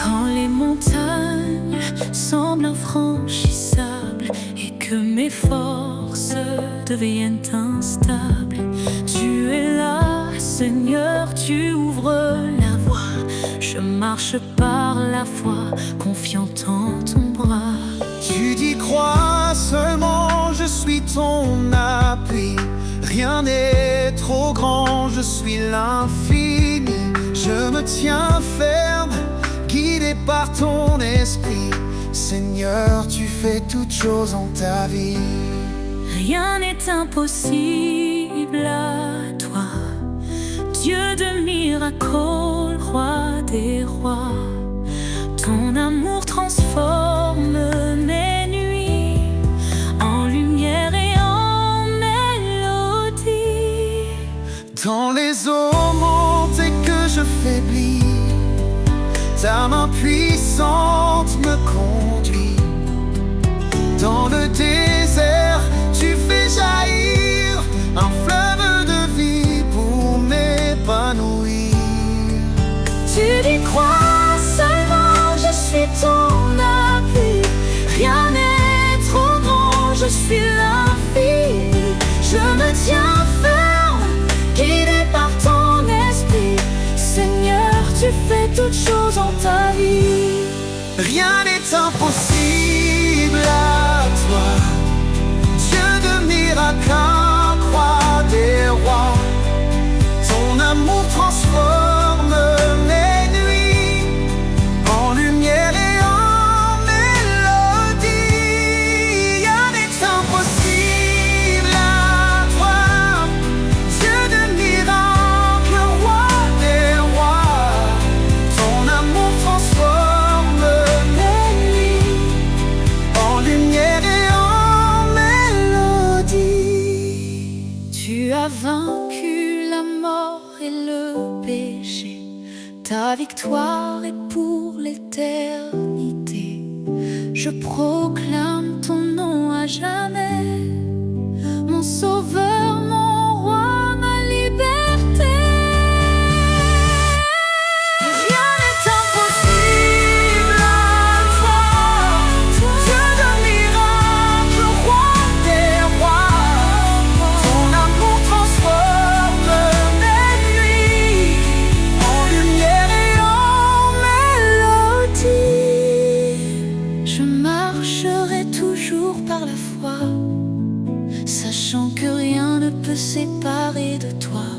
Quand les montagnes semblent infranchissables et que mes forces deviennent instables, tu es là, Seigneur, tu ouvres la voie. Je marche par la foi, confiant en ton bras. Tu dis crois seulement, je suis ton appui. Rien n'est trop grand, je suis l'infini. Je me tiens ferme, guidé par ton esprit. Seigneur, tu fais toutes choses en ta vie. Rien n'est impossible à toi, Dieu de miracles, roi des rois. Ton amour transforme mes nuits en lumière et en mélodie. Dans les eaux montées que je faiblis, ta main puissante me conduit. Dans le désert, tu fais jaillir un fleuve de vie pour m'épanouir. Tu dis crois seulement, je suis ton appui. Rien n'est trop grand, je suis l'infini. Je me tiens ferme, guidé par ton esprit. Seigneur, tu fais toutes choses en ta vie. Rien n'est impossible à toi, Dieu de miracles, roi des rois. Ton amour transforme mes nuits en lumière et en mélodie. Rien n'est impossible à toi, Dieu de miracles, roi des rois. Ton amour transforme mes nuits en lumière et en mélodie. Tu as vaincu la mort et le péché. Ta victoire est pour l'éternité. Je proclame ton nom à jamais, mon sauveur, mon roi, ma liberté. Rien n'est impossible à toi, Dieu de miracles, roi des rois. Ton amour transforme mes nuits en lumière et en mélodie. Je marcherai toujours par la foi, sachant que rien ne peut séparer de toi.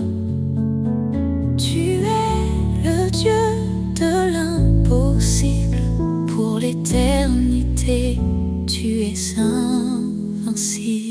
Tu es le Dieu de l'impossible. Pour l'éternité, tu es invincible.